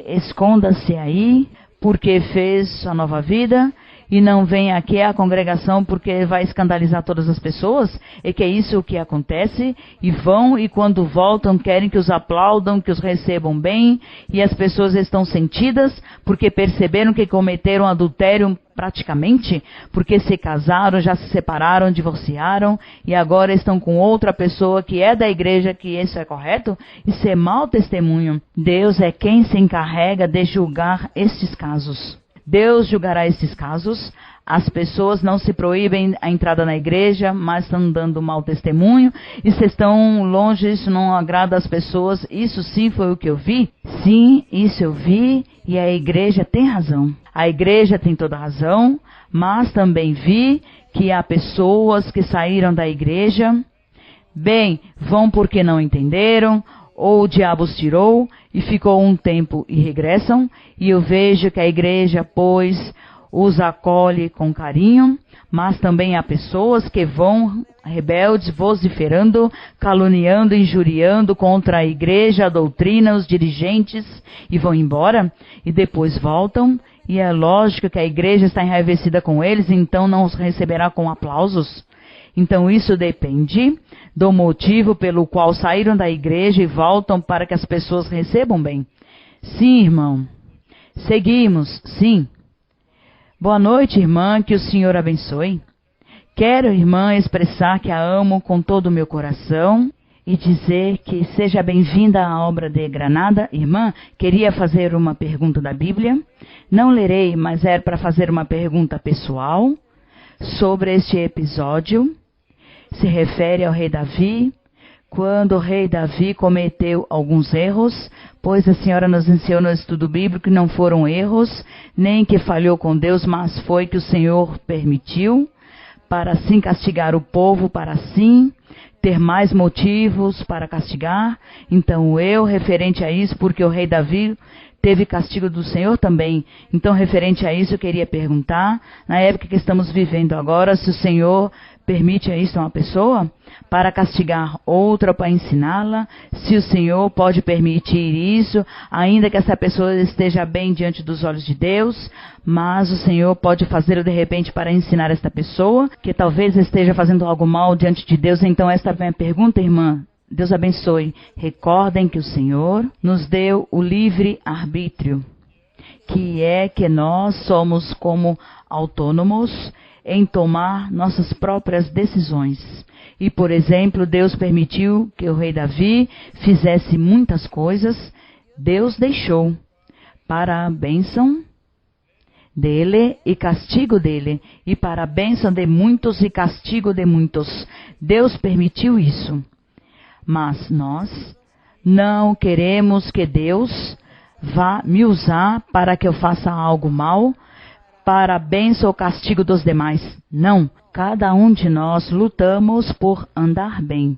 Speaker 1: esconda-se aí, porque fez sua nova vida, e não vem aqui à congregação porque vai escandalizar todas as pessoas, e que é isso o que acontece, e vão, e quando voltam querem que os aplaudam, que os recebam bem, e as pessoas estão sentidas porque perceberam que cometeram adultério praticamente, porque se casaram, já se separaram, divorciaram, e agora estão com outra pessoa que é da igreja, que isso é correto, isso é mau testemunho. Deus é quem se encarrega de julgar estes casos. Deus julgará esses casos. As pessoas não se proíbem a entrada na igreja, mas estão dando mau testemunho. E se estão longe, isso não agrada às pessoas. Isso sim foi o que eu vi. Sim, isso eu vi. E a igreja tem razão. A igreja tem toda a razão. Mas também vi que há pessoas que saíram da igreja. Bem, vão porque não entenderam, ou o diabo os tirou e ficou um tempo e regressam, e eu vejo que a igreja, pois, os acolhe com carinho, mas também há pessoas que vão rebeldes, vociferando, caluniando, injuriando contra a igreja, a doutrina, os dirigentes, e vão embora, e depois voltam, e é lógico que a igreja está enraivecida com eles, então não os receberá com aplausos. Então isso depende do motivo pelo qual saíram da igreja e voltam para que as pessoas recebam bem. Sim, irmão. Seguimos, sim. Boa noite, irmã, que o Senhor abençoe. Quero, irmã, expressar que a amo com todo o meu coração e dizer que seja bem-vinda à obra de Granada. Irmã, queria fazer uma pergunta da Bíblia. Não lerei, mas é para fazer uma pergunta pessoal sobre este episódio. Se refere ao rei Davi, quando o rei Davi cometeu alguns erros, pois a senhora nos ensinou no estudo bíblico que não foram erros, nem que falhou com Deus, mas foi que o Senhor permitiu, para assim castigar o povo, para assim ter mais motivos para castigar. Então referente a isso, porque o rei Davi teve castigo do Senhor também. Então, referente a isso, eu queria perguntar, na época que estamos vivendo agora, se o Senhor permite a isso a uma pessoa para castigar outra ou para ensiná-la, se o Senhor pode permitir isso, ainda que essa pessoa esteja bem diante dos olhos de Deus, mas o Senhor pode fazê-lo de repente para ensinar esta pessoa, que talvez esteja fazendo algo mal diante de Deus. Então, esta é a minha pergunta, irmã. Deus abençoe. Recordem que o Senhor nos deu o livre arbítrio, que é que nós somos como autônomos em tomar nossas próprias decisões. E, por exemplo, Deus permitiu que o rei Davi fizesse muitas coisas. Deus deixou para a bênção dele e castigo dele, e para a bênção de muitos e castigo de muitos. Deus permitiu isso. Mas nós não queremos que Deus vá me usar para que eu faça algo mal, para a bênção ou castigo dos demais. Não. Cada um de nós lutamos por andar bem.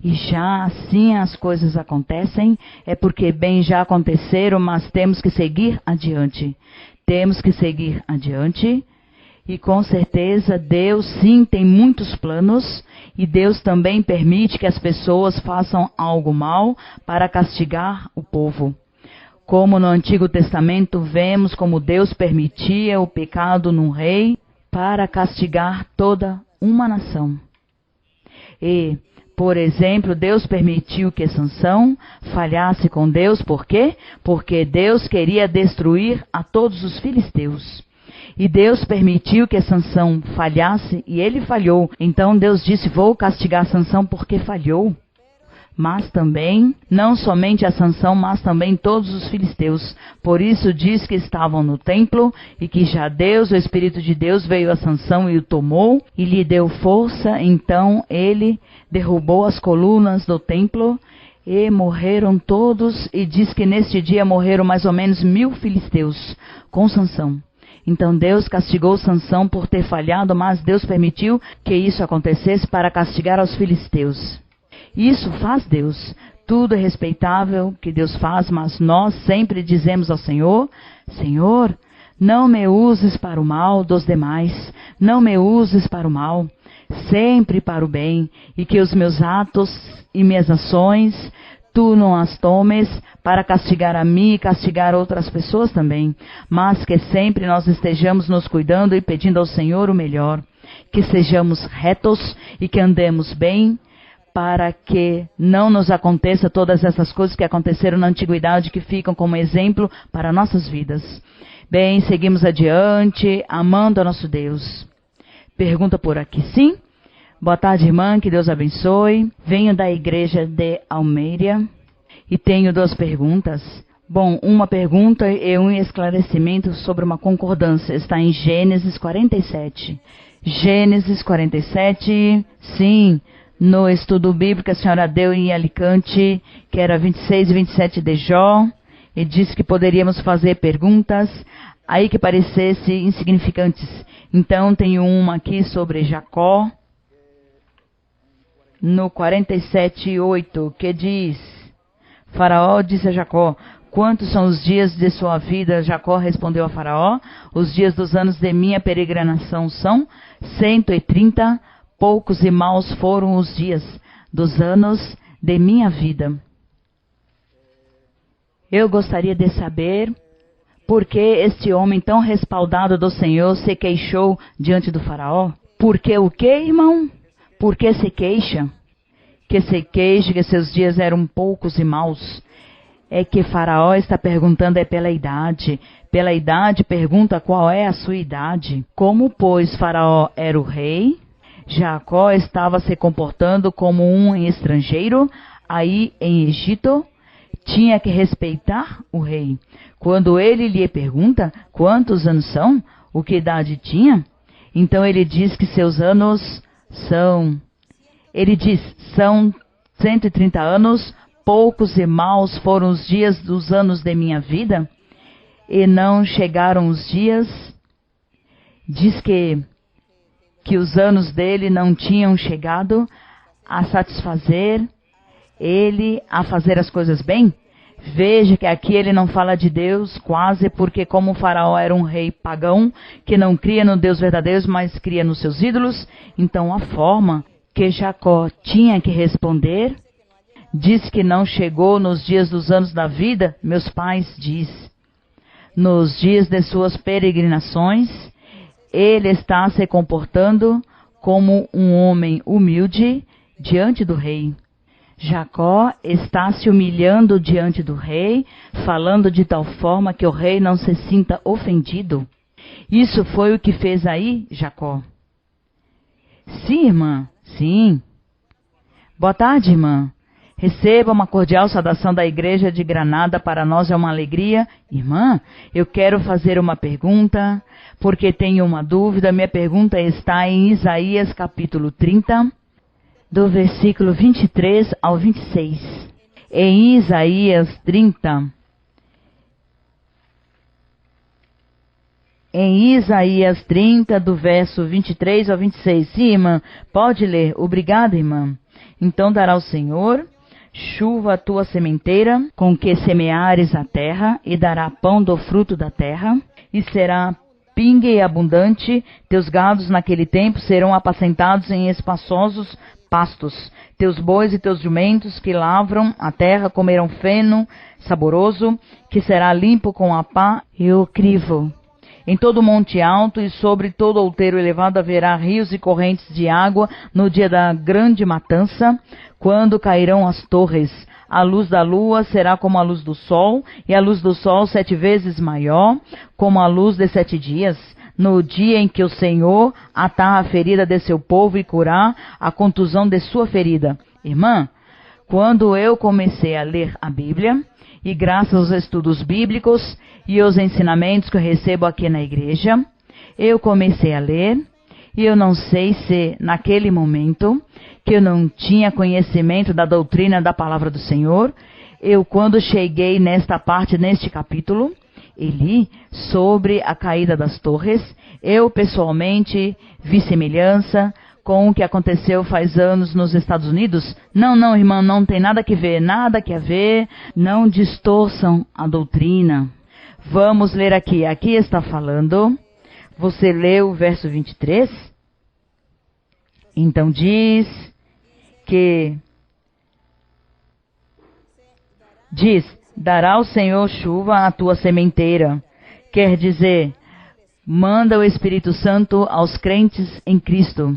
Speaker 1: E já assim as coisas acontecem, é porque bem já aconteceram, mas temos que seguir adiante. Temos que seguir adiante. E com certeza Deus sim tem muitos planos, e Deus também permite que as pessoas façam algo mal para castigar o povo. Como no Antigo Testamento vemos como Deus permitia o pecado num rei para castigar toda uma nação. E por exemplo, Deus permitiu que Sansão falhasse com Deus. Por quê? Porque Deus queria destruir a todos os filisteus. E Deus permitiu que Sansão falhasse e ele falhou. Então Deus disse, vou castigar Sansão porque falhou. Mas também, não somente a Sansão, mas também todos os filisteus. Por isso diz que estavam no templo e que já Deus, o Espírito de Deus, veio a Sansão e o tomou e lhe deu força. Então ele derrubou as colunas do templo e morreram todos. E diz que neste dia morreram mais ou menos 1000 filisteus com Sansão. Então Deus castigou Sansão por ter falhado, mas Deus permitiu que isso acontecesse para castigar os filisteus. Isso faz Deus. Tudo é respeitável que Deus faz, mas nós sempre dizemos ao Senhor, Senhor, não me uses para o mal dos demais, não me uses para o mal, sempre para o bem, e que os meus atos e minhas ações, tu não as tomes para castigar a mim e castigar outras pessoas também, mas que sempre nós estejamos nos cuidando e pedindo ao Senhor o melhor, que sejamos retos e que andemos bem, para que não nos aconteça todas essas coisas que aconteceram na antiguidade, que ficam como exemplo para nossas vidas. Bem, seguimos adiante, amando a nosso Deus. Pergunta por aqui, sim? Boa tarde, irmã, que Deus abençoe. Venho da igreja de Almeida e tenho 2 perguntas. Bom, uma pergunta e um esclarecimento sobre uma concordância. Está em Gênesis 47. Gênesis 47, sim. No estudo bíblico que a senhora deu em Alicante, que era 26 e 27 de Jó, e disse que poderíamos fazer perguntas aí que parecessem insignificantes. Então, tenho uma aqui sobre Jacó, no 47:8, que diz, Faraó disse a Jacó, quantos são os dias de sua vida? Jacó respondeu a Faraó, os dias dos anos de minha peregrinação são 130. Poucos e maus foram os dias dos anos de minha vida. Eu gostaria de saber por que este homem tão respaldado do Senhor se queixou diante do faraó. Por que o que, irmão? Por que se queixa? Que se queixa que seus dias eram poucos e maus. É que Faraó está perguntando pela idade. Pela idade pergunta qual é a sua idade. Como, pois, Faraó era o rei, Jacó estava se comportando como um estrangeiro aí em Egito, tinha que respeitar o rei. Quando ele lhe pergunta quantos anos são, o que idade tinha, então ele diz que seus anos são 130 anos, poucos e maus foram os dias dos anos de minha vida, e não chegaram os dias, diz que os anos dele não tinham chegado a satisfazer ele, a fazer as coisas bem. Veja que aqui ele não fala de Deus quase, porque como o faraó era um rei pagão, que não cria no Deus verdadeiro, mas cria nos seus ídolos, então a forma que Jacó tinha que responder, diz que não chegou nos dias dos anos da vida, meus pais diz, nos dias de suas peregrinações, ele está se comportando como um homem humilde diante do rei. Jacó está se humilhando diante do rei, falando de tal forma que o rei não se sinta ofendido. Isso foi o que fez aí, Jacó? Sim, irmã, sim. Boa tarde, irmã. Receba uma cordial saudação da Igreja de Granada, para nós é uma alegria. Irmã, eu quero fazer uma pergunta, porque tenho uma dúvida. Minha pergunta está em Isaías capítulo 30, do versículo 23 ao 26. Em Isaías 30, do verso 23 ao 26. Sim, irmã, pode ler. Obrigada, irmã. Então dará o Senhor chuva à tua sementeira, com que semeares a terra, e dará pão do fruto da terra, e será pingue e abundante. Teus gados naquele tempo serão apacentados em espaçosos pastos. Teus bois e teus jumentos que lavram a terra comerão feno saboroso, que será limpo com a pá e o crivo. Em todo monte alto e sobre todo outeiro elevado haverá rios e correntes de água no dia da grande matança, quando cairão as torres. A luz da lua será como a luz do sol, e a luz do sol 7 vezes maior, como a luz de 7 dias, no dia em que o Senhor atar a ferida de seu povo e curar a contusão de sua ferida. Irmã, quando eu comecei a ler a Bíblia, e graças aos estudos bíblicos e aos ensinamentos que eu recebo aqui na igreja, eu comecei a ler, e eu não sei se naquele momento, que eu não tinha conhecimento da doutrina da palavra do Senhor, quando cheguei nesta parte, neste capítulo, e li sobre a caída das torres, eu pessoalmente vi semelhança com o que aconteceu faz anos nos Estados Unidos. Não, irmã, não tem nada que ver, não distorçam a doutrina. Vamos ler aqui, está falando, você leu o verso 23? Então diz, dará o Senhor chuva à tua sementeira, quer dizer, manda o Espírito Santo aos crentes em Cristo.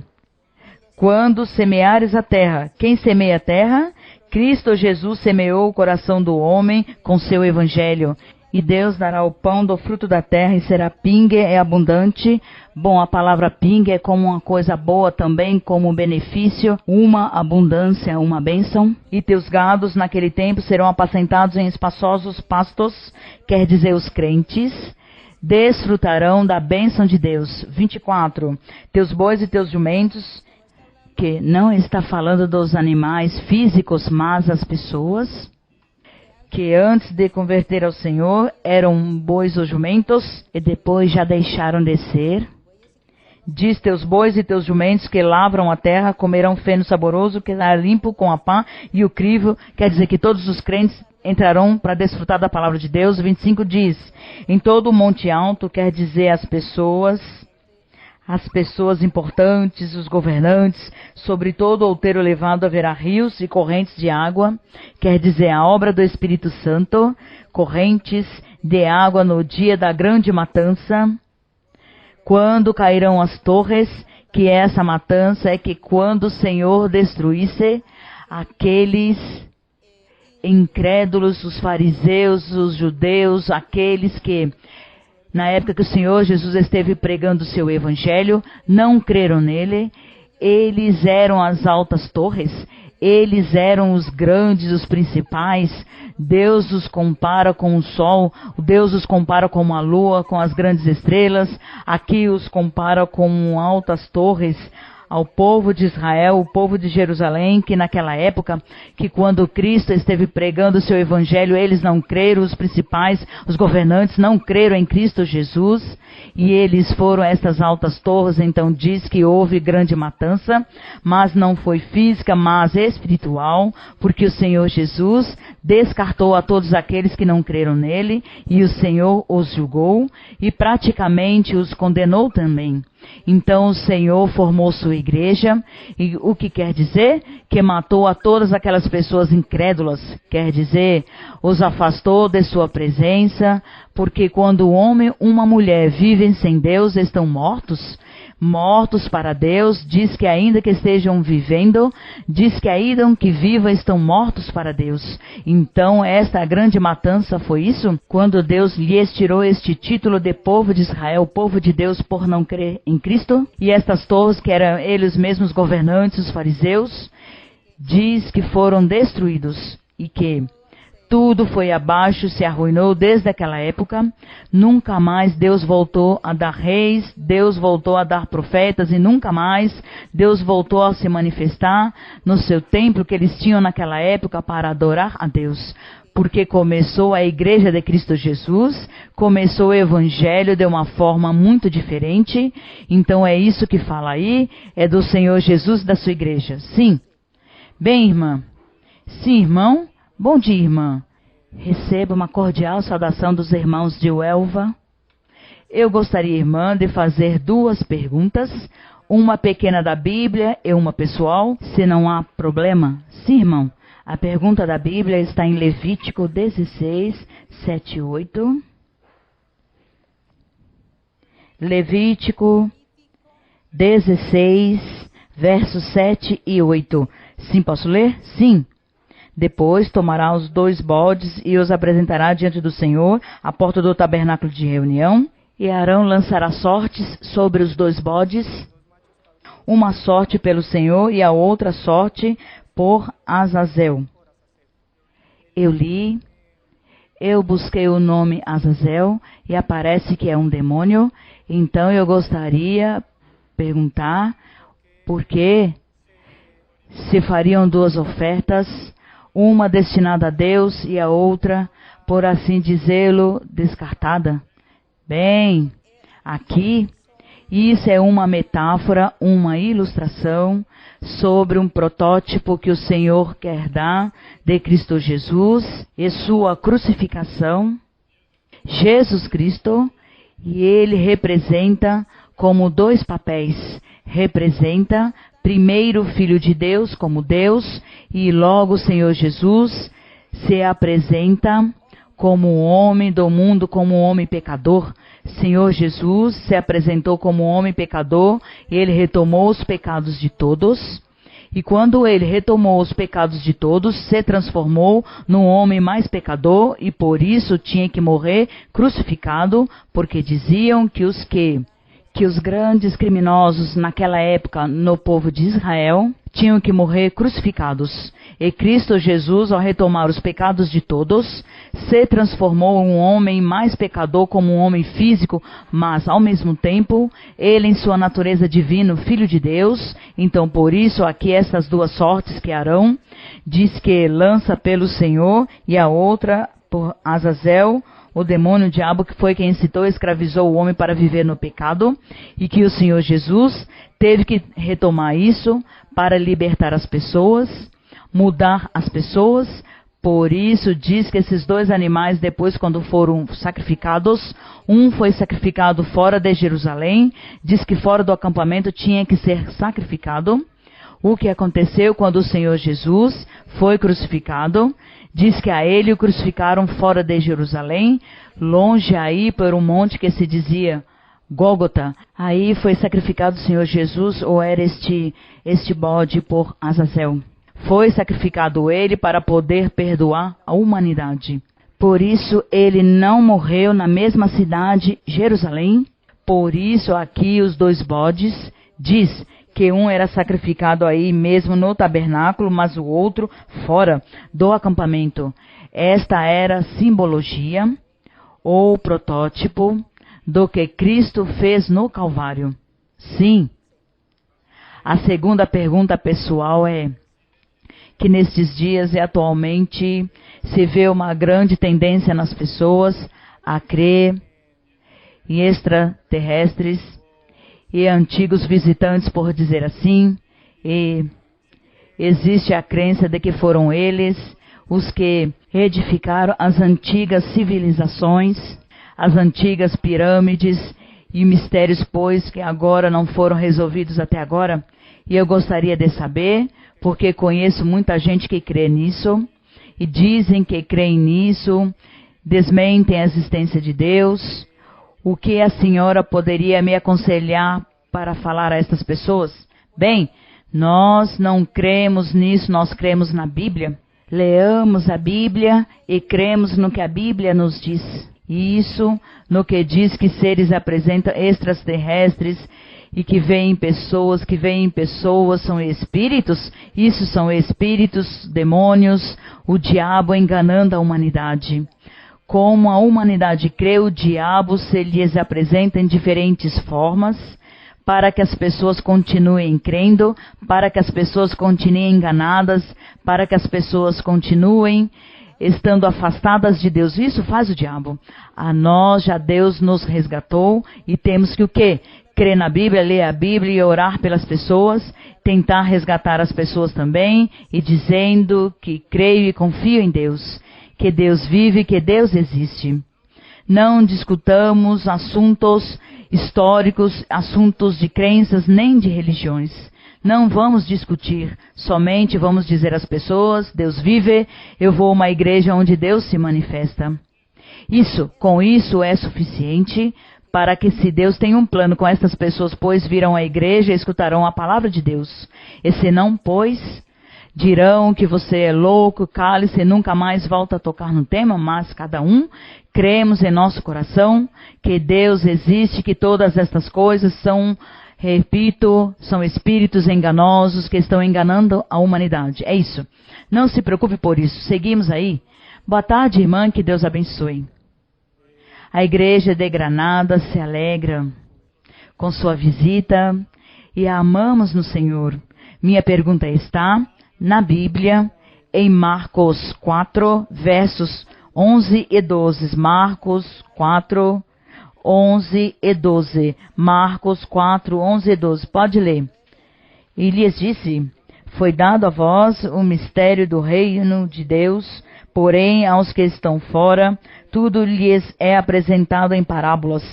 Speaker 1: Quando semeares a terra, quem semeia a terra? Cristo Jesus semeou o coração do homem com seu evangelho. E Deus dará o pão do fruto da terra e será pingue e abundante. Bom, a palavra pingue é como uma coisa boa também, como um benefício, uma abundância, uma bênção. E teus gados naquele tempo serão apacentados em espaçosos pastos, quer dizer os crentes, desfrutarão da bênção de Deus. 24. Teus bois e teus jumentos, que não está falando dos animais físicos, mas as pessoas que antes de converter ao Senhor eram bois ou jumentos e depois já deixaram de ser. Diz, teus bois e teus jumentos que lavram a terra comerão feno saboroso, que será limpo com a pá e o crivo, quer dizer que todos os crentes entrarão para desfrutar da palavra de Deus. 25 diz, em todo o monte alto, quer dizer as pessoas importantes, os governantes, sobre todo outeiro elevado haverá rios e correntes de água, quer dizer a obra do Espírito Santo, correntes de água no dia da grande matança, quando cairão as torres, que essa matança é que quando o Senhor destruísse aqueles incrédulos, os fariseus, os judeus, aqueles que na época que o Senhor Jesus esteve pregando o seu evangelho, não creram nele, eles eram as altas torres, eles eram os grandes, os principais. Deus os compara com o sol, Deus os compara com a lua, com as grandes estrelas, aqui os compara com altas torres, ao povo de Israel, o povo de Jerusalém, que naquela época, que quando Cristo esteve pregando o seu evangelho, eles não creram, os principais, os governantes não creram em Cristo Jesus, e eles foram a estas altas torres. Então diz que houve grande matança, mas não foi física, mas espiritual, porque o Senhor Jesus descartou a todos aqueles que não creram nele, e o Senhor os julgou, e praticamente os condenou também. Então o Senhor formou sua igreja, e o que quer dizer? Que matou a todas aquelas pessoas incrédulas, quer dizer, os afastou de sua presença, porque quando o homem e uma mulher vivem sem Deus, estão mortos para Deus. Diz que ainda que estejam vivendo, diz que ainda que vivam, estão mortos para Deus. Então esta grande matança foi isso, quando Deus lhes tirou este título de povo de Israel, povo de Deus, por não crer em Cristo. E estas torres, que eram eles mesmos governantes, os fariseus, diz que foram destruídos e que tudo foi abaixo, se arruinou desde aquela época. Nunca mais Deus voltou a dar reis, Deus voltou a dar profetas, e nunca mais Deus voltou a se manifestar no seu templo que eles tinham naquela época para adorar a Deus. Porque começou a igreja de Cristo Jesus, começou o evangelho de uma forma muito diferente. Então é isso que fala aí, é do Senhor Jesus, da sua igreja. Sim. Bem, irmã. Sim, irmão. Bom dia, irmã. Receba uma cordial saudação dos irmãos de Uelva. Eu gostaria, irmã, de fazer 2 perguntas, uma pequena da Bíblia e uma pessoal, se não há problema. Sim, irmão. A pergunta da Bíblia está em Levítico 16, 7 e 8. Levítico 16, versos 7 e 8. Sim, posso ler? Sim. Depois tomará os 2 bodes e os apresentará diante do Senhor, à porta do tabernáculo de reunião. E Arão lançará sortes sobre os 2 bodes, uma sorte pelo Senhor e a outra sorte por Azazel. Eu busquei o nome Azazel e aparece que é um demônio. Então eu gostaria de perguntar por que se fariam 2 ofertas, uma destinada a Deus e a outra, por assim dizê-lo, descartada. Bem, aqui, isso é uma metáfora, uma ilustração sobre um protótipo que o Senhor quer dar de Cristo Jesus e sua crucificação. Jesus Cristo, e ele representa como 2 papéis. Representa primeiro o Filho de Deus como Deus e logo o Senhor Jesus se apresenta como um homem do mundo, como um homem pecador. Senhor Jesus se apresentou como um homem pecador e ele retomou os pecados de todos. E quando ele retomou os pecados de todos, se transformou num homem mais pecador e por isso tinha que morrer crucificado, porque diziam que os grandes criminosos naquela época no povo de Israel tinham que morrer crucificados. E Cristo Jesus, ao retomar os pecados de todos, se transformou em um homem mais pecador como um homem físico, mas ao mesmo tempo, ele em sua natureza divina, Filho de Deus. Então por isso aqui essas 2 sortes que Arão diz que lança pelo Senhor e a outra por Azazel, o demônio, o diabo, que foi quem incitou e escravizou o homem para viver no pecado, e que o Senhor Jesus teve que retomar isso para libertar as pessoas, mudar as pessoas. Por isso diz que esses 2 animais, depois quando foram sacrificados, um foi sacrificado fora de Jerusalém, diz que fora do acampamento tinha que ser sacrificado. O que aconteceu quando o Senhor Jesus foi crucificado? Diz que a ele o crucificaram fora de Jerusalém, longe aí por um monte que se dizia Gólgota. Aí foi sacrificado o Senhor Jesus, ou era este bode por Azazel. Foi sacrificado ele para poder perdoar a humanidade. Por isso ele não morreu na mesma cidade, Jerusalém. Por isso aqui os 2 bodes, diz que um era sacrificado aí mesmo no tabernáculo, mas o outro fora do acampamento. Esta era simbologia ou protótipo do que Cristo fez no Calvário. Sim. A segunda pergunta pessoal é que nestes dias e atualmente se vê uma grande tendência nas pessoas a crer em extraterrestres e antigos visitantes, por dizer assim, e existe a crença de que foram eles os que edificaram as antigas civilizações, as antigas pirâmides e mistérios, pois, que agora não foram resolvidos até agora. E eu gostaria de saber, porque conheço muita gente que crê nisso, e dizem que creem nisso, desmentem a existência de Deus. O que a senhora poderia me aconselhar para falar a estas pessoas? Bem, nós não cremos nisso, nós cremos na Bíblia. Leamos a Bíblia e cremos no que a Bíblia nos diz. Isso, no que diz que seres apresentam extraterrestres e que veem pessoas, são espíritos. Isso são espíritos, demônios, o diabo enganando a humanidade. Como a humanidade crê, o diabo se lhes apresenta em diferentes formas, para que as pessoas continuem crendo, para que as pessoas continuem enganadas, para que as pessoas continuem estando afastadas de Deus. Isso faz o diabo. A nós já Deus nos resgatou e temos que o quê? crer na Bíblia, ler a Bíblia e orar pelas pessoas, tentar resgatar as pessoas também, e dizendo que creio e confio em Deus, que Deus vive, que Deus existe. Não discutamos assuntos históricos, assuntos de crenças nem de religiões. Não vamos discutir, somente vamos dizer às pessoas, Deus vive, eu vou a uma igreja onde Deus se manifesta. Com isso é suficiente para que, se Deus tem um plano com estas pessoas, pois virão à igreja e escutarão a palavra de Deus. E se não, pois, dirão que você é louco, cale-se e nunca mais volta a tocar no tema, mas cada um cremos em nosso coração que Deus existe, que todas estas coisas são, repito, são espíritos enganosos que estão enganando a humanidade. É isso. Não se preocupe por isso. Seguimos aí. Boa tarde, irmã, que Deus abençoe. A igreja de Granada se alegra com sua visita e a amamos no Senhor. Minha pergunta está na Bíblia, em Marcos 4, versos 11 e 12. Marcos 4, 11 e 12. Marcos 4, 11 e 12. Pode ler. E lhes disse: foi dado a vós o mistério do reino de Deus, porém aos que estão fora, tudo lhes é apresentado em parábolas,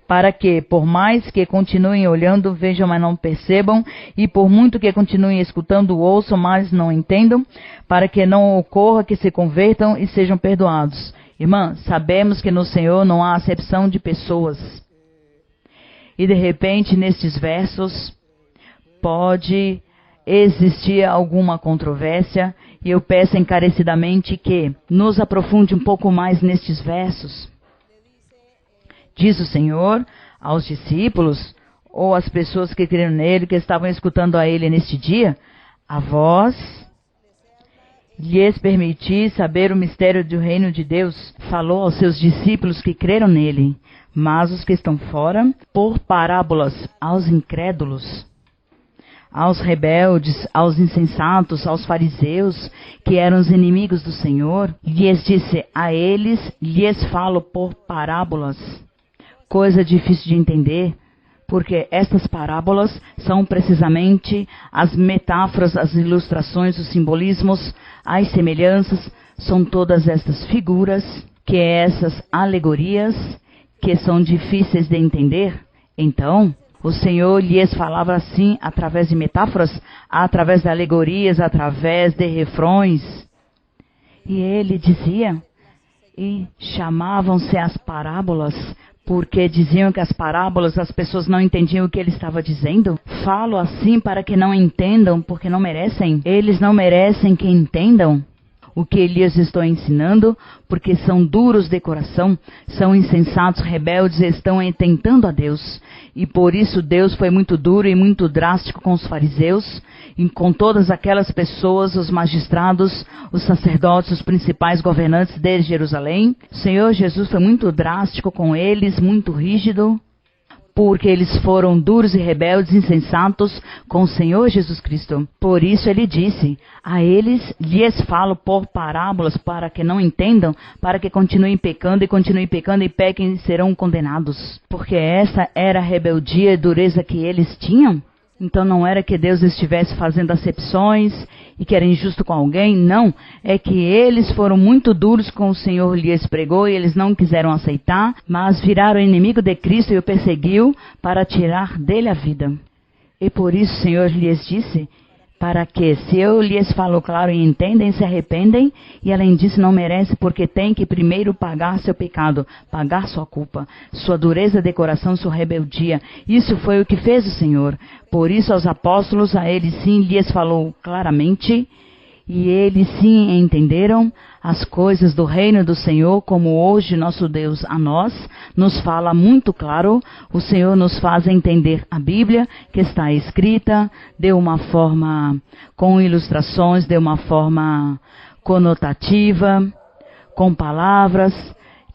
Speaker 1: para que, por mais que continuem olhando, vejam, mas não percebam, e por muito que continuem escutando, ouçam, mas não entendam, para que não ocorra que se convertam e sejam perdoados. Irmã, sabemos que no Senhor não há acepção de pessoas. E de repente, nestes versos, pode existir alguma controvérsia, e eu peço encarecidamente que nos aprofunde um pouco mais nestes versos. Diz o Senhor aos discípulos, ou às pessoas que creram nele, que estavam escutando a ele neste dia: a vós lhes permiti saber o mistério do reino de Deus. Falou aos seus discípulos que creram nele, mas os que estão fora, por parábolas aos incrédulos, aos rebeldes, aos insensatos, aos fariseus, que eram os inimigos do Senhor, lhes disse: a eles lhes falo por parábolas. Coisa difícil de entender, porque estas parábolas são precisamente as metáforas, as ilustrações, os simbolismos, as semelhanças, são todas estas figuras, que essas alegorias, que são difíceis de entender. Então, o Senhor lhes falava assim, através de metáforas, através de alegorias, através de refrões. E ele dizia, e chamavam-se as parábolas, porque diziam que as parábolas, as pessoas não entendiam o que ele estava dizendo. Falo assim para que não entendam, porque não merecem. Eles não merecem que entendam o que lhes estou ensinando, porque são duros de coração, são insensatos, rebeldes, e estão tentando a Deus. E por isso Deus foi muito duro e muito drástico com os fariseus, e com todas aquelas pessoas, os magistrados, os sacerdotes, os principais governantes de Jerusalém. O Senhor Jesus foi muito drástico com eles, muito rígido, porque eles foram duros e rebeldes, insensatos com o Senhor Jesus Cristo. Por isso ele disse, a eles lhes falo por parábolas, para que não entendam, para que continuem pecando e pequem e serão condenados. Porque essa era a rebeldia e dureza que eles tinham. Então não era que Deus estivesse fazendo acepções e que era injusto com alguém, não. É que eles foram muito duros com o Senhor lhes pregou e eles não quiseram aceitar, mas viraram inimigo de Cristo e o perseguiu para tirar dele a vida. E por isso o Senhor lhes disse, para que, se eu lhes falo claro e entendem, se arrependem, e além disso não merece, porque tem que primeiro pagar seu pecado, pagar sua culpa, sua dureza de coração, sua rebeldia. Isso foi o que fez o Senhor. Por isso aos apóstolos, a eles sim lhes falou claramente, e eles sim entenderam as coisas do reino do Senhor, como hoje nosso Deus a nós nos fala muito claro. O Senhor nos faz entender a Bíblia, que está escrita de uma forma com ilustrações, de uma forma conotativa, com palavras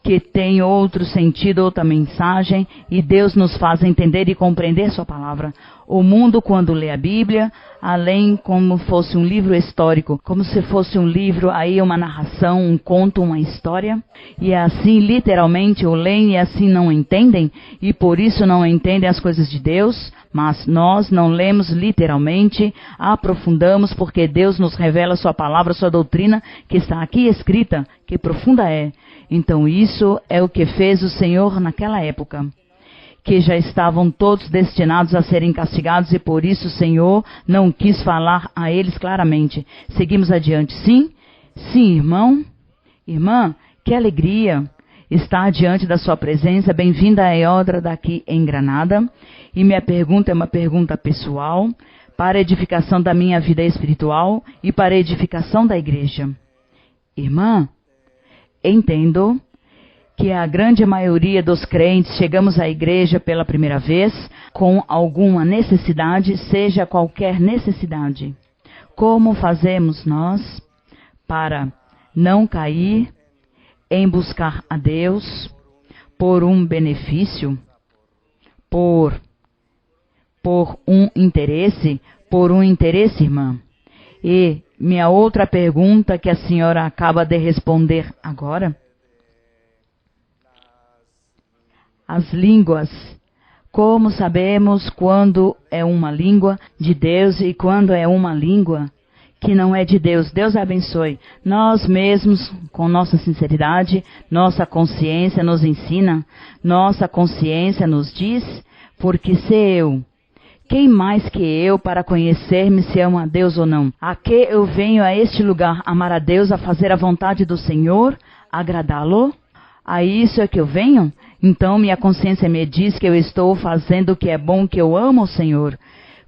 Speaker 1: que tem outro sentido, outra mensagem, e Deus nos faz entender e compreender sua palavra. O mundo, quando lê a Bíblia, além como fosse um livro histórico, como se fosse um livro, aí uma narração, um conto, uma história, e assim literalmente o leem e assim não entendem, e por isso não entendem as coisas de Deus, mas nós não lemos literalmente, aprofundamos, porque Deus nos revela sua palavra, sua doutrina, que está aqui escrita, que profunda é. Então isso é o que fez o Senhor naquela época, que já estavam todos destinados a serem castigados, e por isso o Senhor não quis falar a eles claramente. Seguimos adiante. Sim? Sim, irmão? Irmã, que alegria estar diante da sua presença. Bem-vinda a Eodra daqui em Granada. E minha pergunta é uma pergunta pessoal, para a edificação da minha vida espiritual e para a edificação da igreja. Irmã, entendo que a grande maioria dos crentes chegamos à igreja pela primeira vez com alguma necessidade, seja qualquer necessidade. Como fazemos nós para não cair em buscar a Deus por um benefício, por um interesse, irmã? E minha outra pergunta que a senhora acaba de responder agora: as línguas. Como sabemos quando é uma língua de Deus e quando é uma língua que não é de Deus? Deus abençoe. Nós mesmos, com nossa sinceridade, nossa consciência nos ensina, nossa consciência nos diz, porque se eu, quem mais que eu para conhecer-me se amo a Deus ou não? A que eu venho a este lugar? Amar a Deus, a fazer a vontade do Senhor, agradá-lo? A isso é que eu venho? Então minha consciência me diz que eu estou fazendo o que é bom, que eu amo o Senhor.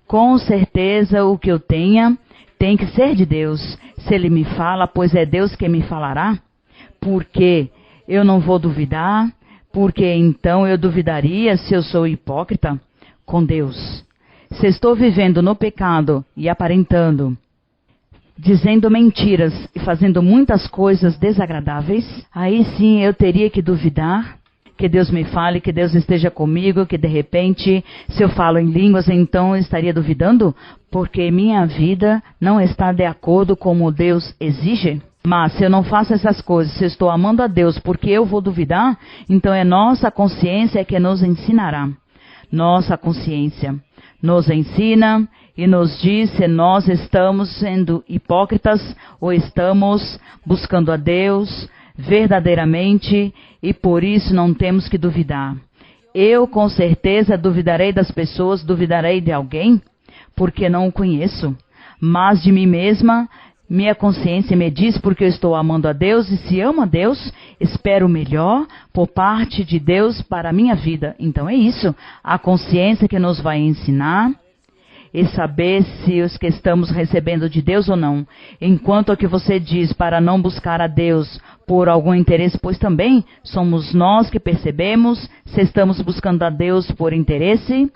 Speaker 1: Com certeza o que eu tenha tem que ser de Deus. Se Ele me fala, pois é Deus que me falará. Porque eu não vou duvidar, porque então eu duvidaria se eu sou hipócrita com Deus. Se estou vivendo no pecado e aparentando, dizendo mentiras e fazendo muitas coisas desagradáveis, aí sim eu teria que duvidar que Deus me fale, que Deus esteja comigo, que de repente, se eu falo em línguas, então eu estaria duvidando, porque minha vida não está de acordo com o Deus exige. Mas se eu não faço essas coisas, se eu estou amando a Deus porque eu vou duvidar, então é nossa consciência que nos ensinará. Nossa consciência nos ensina e nos diz se nós estamos sendo hipócritas ou estamos buscando a Deus verdadeiramente, e por isso não temos que duvidar. Eu com certeza duvidarei das pessoas, duvidarei de alguém, porque não o conheço, mas de mim mesma, minha consciência me diz porque eu estou amando a Deus, e se amo a Deus, espero o melhor por parte de Deus para a minha vida. Então é isso, a consciência que nos vai ensinar e saber se os que estamos recebendo de Deus ou não. Enquanto o que você diz para não buscar a Deus por algum interesse, pois também somos nós que percebemos se estamos buscando a Deus por interesse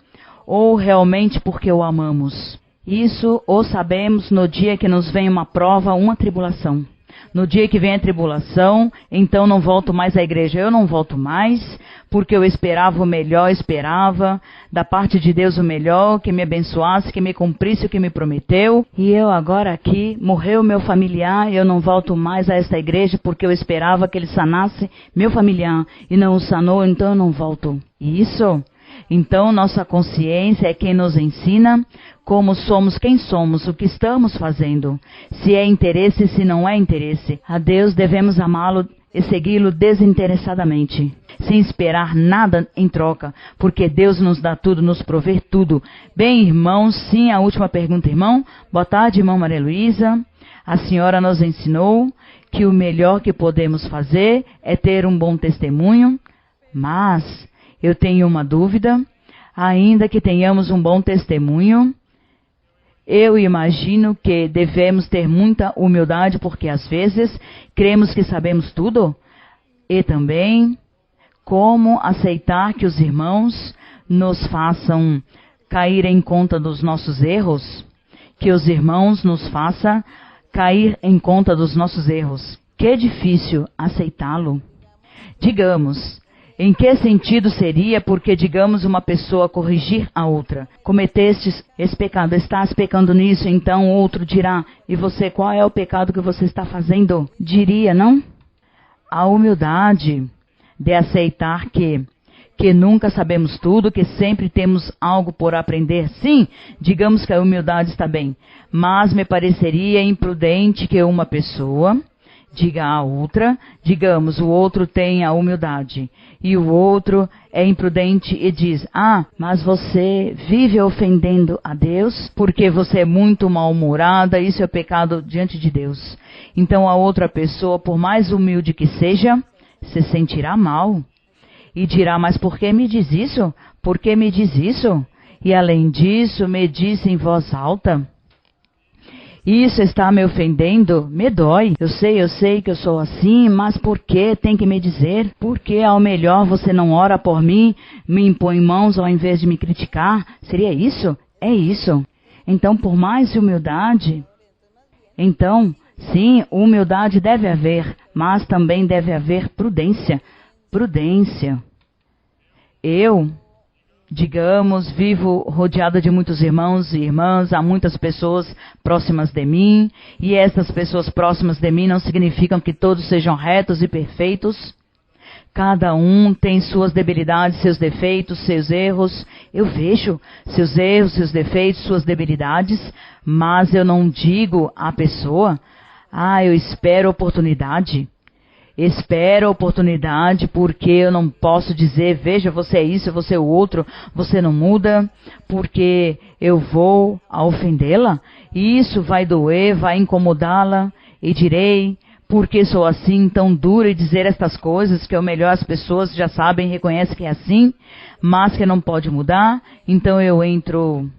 Speaker 1: ou realmente porque o amamos. Isso o sabemos no dia que nos vem uma prova, uma tribulação. No dia que vem a tribulação, então não volto mais à igreja. Eu não volto mais, porque eu esperava o melhor, esperava da parte de Deus o melhor, que me abençoasse, que me cumprisse o que me prometeu. E eu agora aqui, morreu meu familiar, eu não volto mais a esta igreja, porque eu esperava que ele sanasse meu familiar, e não o sanou, então eu não volto. Isso? Então nossa consciência é quem nos ensina como somos, quem somos, o que estamos fazendo, se é interesse, se não é interesse. A Deus devemos amá-lo e segui-lo desinteressadamente, sem esperar nada em troca, porque Deus nos dá tudo, nos provê tudo. Bem, irmãos, sim, a última pergunta, irmão. Boa tarde, irmã Maria Luísa. A senhora nos ensinou que o melhor que podemos fazer é ter um bom testemunho, mas eu tenho uma dúvida. Ainda que tenhamos um bom testemunho, eu imagino que devemos ter muita humildade, porque às vezes cremos que sabemos tudo. E também como aceitar que os irmãos nos façam cair em conta dos nossos erros, que os irmãos nos façam cair em conta dos nossos erros. Que difícil aceitá-lo. Digamos, Em que sentido seria porque, digamos, uma pessoa corrigir a outra? Cometestes esse pecado, estás pecando nisso, então outro dirá, e você, qual é o pecado que você está fazendo? Diria, não? A humildade de aceitar que nunca sabemos tudo, que sempre temos algo por aprender. Sim, digamos que a humildade está bem, mas me pareceria imprudente que uma pessoa diga a outra, digamos, o outro tem a humildade, e o outro é imprudente e diz, mas você vive ofendendo a Deus, porque você é muito mal-humorada, isso é pecado diante de Deus. Então a outra pessoa, por mais humilde que seja, se sentirá mal, e dirá, mas por que me diz isso? Por que me diz isso? E além disso, me diz em voz alta. Isso está me ofendendo, me dói. Eu sei que eu sou assim, mas por que tem que me dizer? Por que ao melhor você não ora por mim, me impõe mãos ao invés de me criticar? Seria isso? É isso. Então, por mais humildade, sim, humildade deve haver, mas também deve haver prudência. Prudência. Digamos, vivo rodeada de muitos irmãos e irmãs, há muitas pessoas próximas de mim, e essas pessoas próximas de mim não significam que todos sejam retos e perfeitos. Cada um tem suas debilidades, seus defeitos, seus erros. Eu vejo seus erros, seus defeitos, suas debilidades, mas eu não digo à pessoa, eu espero oportunidade. Espero a oportunidade, porque eu não posso dizer, veja, você é isso, você é o outro, você não muda, porque eu vou ofendê-la, e isso vai doer, vai incomodá-la, e direi, porque sou assim tão dura, e dizer estas coisas, que é o melhor, as pessoas já sabem, reconhecem que é assim, mas que não pode mudar, então eu entro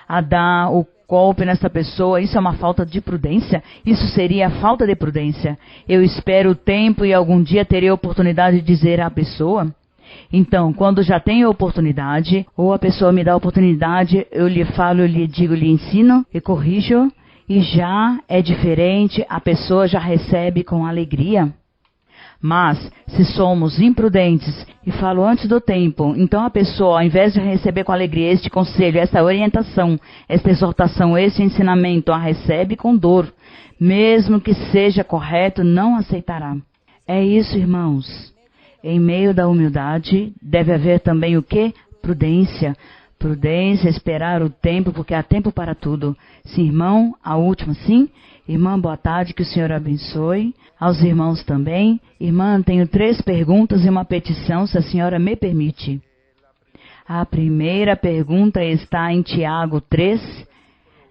Speaker 1: a dar o golpe nessa pessoa. Isso é uma falta de prudência? Isso seria falta de prudência. Eu espero o tempo e algum dia terei a oportunidade de dizer à pessoa. Então, quando já tenho a oportunidade, ou a pessoa me dá a oportunidade, eu lhe falo, eu lhe digo, lhe ensino e corrijo, e já é diferente, a pessoa já recebe com alegria. Mas, se somos imprudentes, e falo antes do tempo, então a pessoa, ao invés de receber com alegria este conselho, esta orientação, esta exortação, este ensinamento, a recebe com dor, mesmo que seja correto, não aceitará. É isso, irmãos. Em meio da humildade, deve haver também o quê? Prudência. Prudência, esperar o tempo, porque há tempo para tudo. Sim, irmão, a última, sim? Irmã, boa tarde, que o Senhor abençoe. Aos irmãos também. Irmã, tenho 3 perguntas e uma petição, se a senhora me permite. A primeira pergunta está em Tiago 3,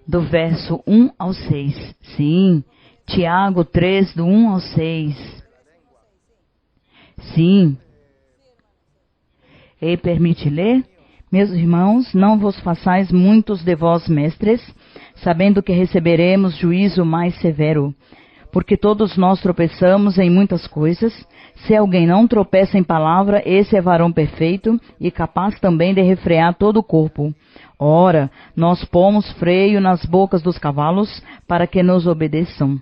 Speaker 1: do verso 1 ao 6. Sim, Tiago 3, do 1 ao 6. Sim. E permite ler? Meus irmãos, não vos façais muitos de vós mestres, sabendo que receberemos juízo mais severo. Porque todos nós tropeçamos em muitas coisas. Se alguém não tropeça em palavra, esse é varão perfeito e capaz também de refrear todo o corpo. Ora, nós pomos freio nas bocas dos cavalos para que nos obedeçam.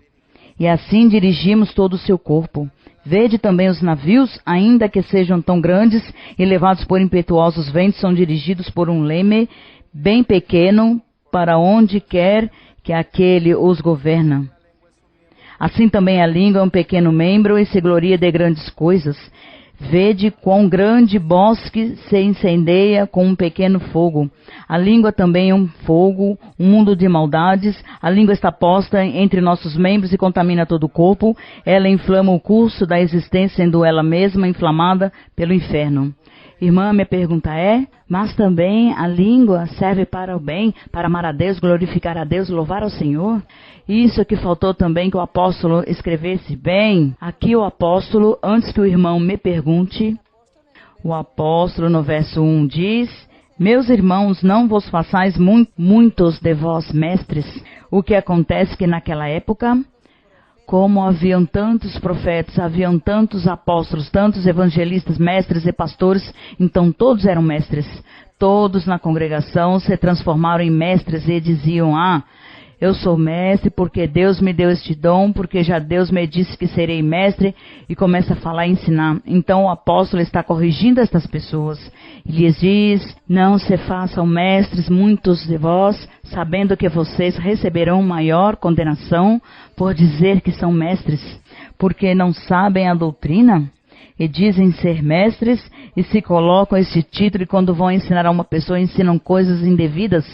Speaker 1: E assim dirigimos todo o seu corpo. Vede também os navios, ainda que sejam tão grandes e levados por impetuosos ventos, são dirigidos por um leme bem pequeno para onde quer que aquele os governa. Assim também a língua é um pequeno membro e se gloria de grandes coisas. Vede quão grande bosque se incendeia com um pequeno fogo. A língua também é um fogo, um mundo de maldades. A língua está posta entre nossos membros e contamina todo o corpo. Ela inflama o curso da existência, sendo ela mesma inflamada pelo inferno. Irmã, minha pergunta é, mas também a língua serve para o bem, para amar a Deus, glorificar a Deus, louvar ao Senhor? Isso que faltou também que o apóstolo escrevesse bem. Aqui o apóstolo, antes que o irmão me pergunte, o apóstolo no verso 1 diz, meus irmãos, não vos façais muitos de vós mestres. O que acontece que naquela época, como haviam tantos profetas, haviam tantos apóstolos, tantos evangelistas, mestres e pastores, então todos eram mestres. Todos na congregação se transformaram em mestres e diziam, eu sou mestre porque Deus me deu este dom, porque já Deus me disse que serei mestre, e começa a falar e ensinar. Então o apóstolo está corrigindo estas pessoas e lhes diz: não se façam mestres muitos de vós, sabendo que vocês receberão maior condenação por dizer que são mestres, porque não sabem a doutrina. E dizem ser mestres e se colocam esse título, e quando vão ensinar a uma pessoa ensinam coisas indevidas,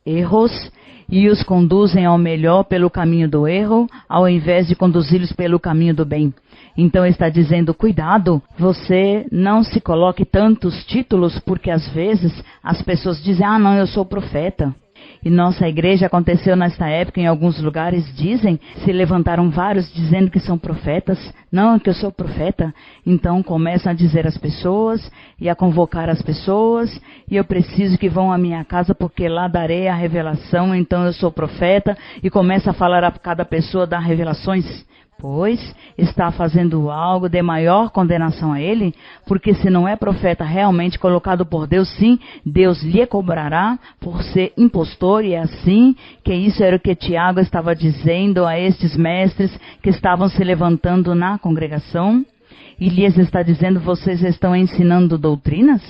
Speaker 1: erros, e os conduzem ao melhor pelo caminho do erro, ao invés de conduzi-los pelo caminho do bem. Então está dizendo: cuidado, você não se coloque tantos títulos, porque às vezes as pessoas dizem: ah, não, eu sou profeta. E nossa igreja aconteceu nesta época, em alguns lugares se levantaram vários dizendo que são profetas. Não, que eu sou profeta. Então começam a dizer às pessoas e a convocar as pessoas: e eu preciso que vão à minha casa porque lá darei a revelação, então eu sou profeta. E começa a falar a cada pessoa, dar revelações. Pois está fazendo algo de maior condenação a ele, porque se não é profeta realmente colocado por Deus, sim, Deus lhe cobrará por ser impostor. E é assim que isso era o que Tiago estava dizendo a estes mestres que estavam se levantando na congregação. E lhes está dizendo: vocês estão ensinando doutrinas?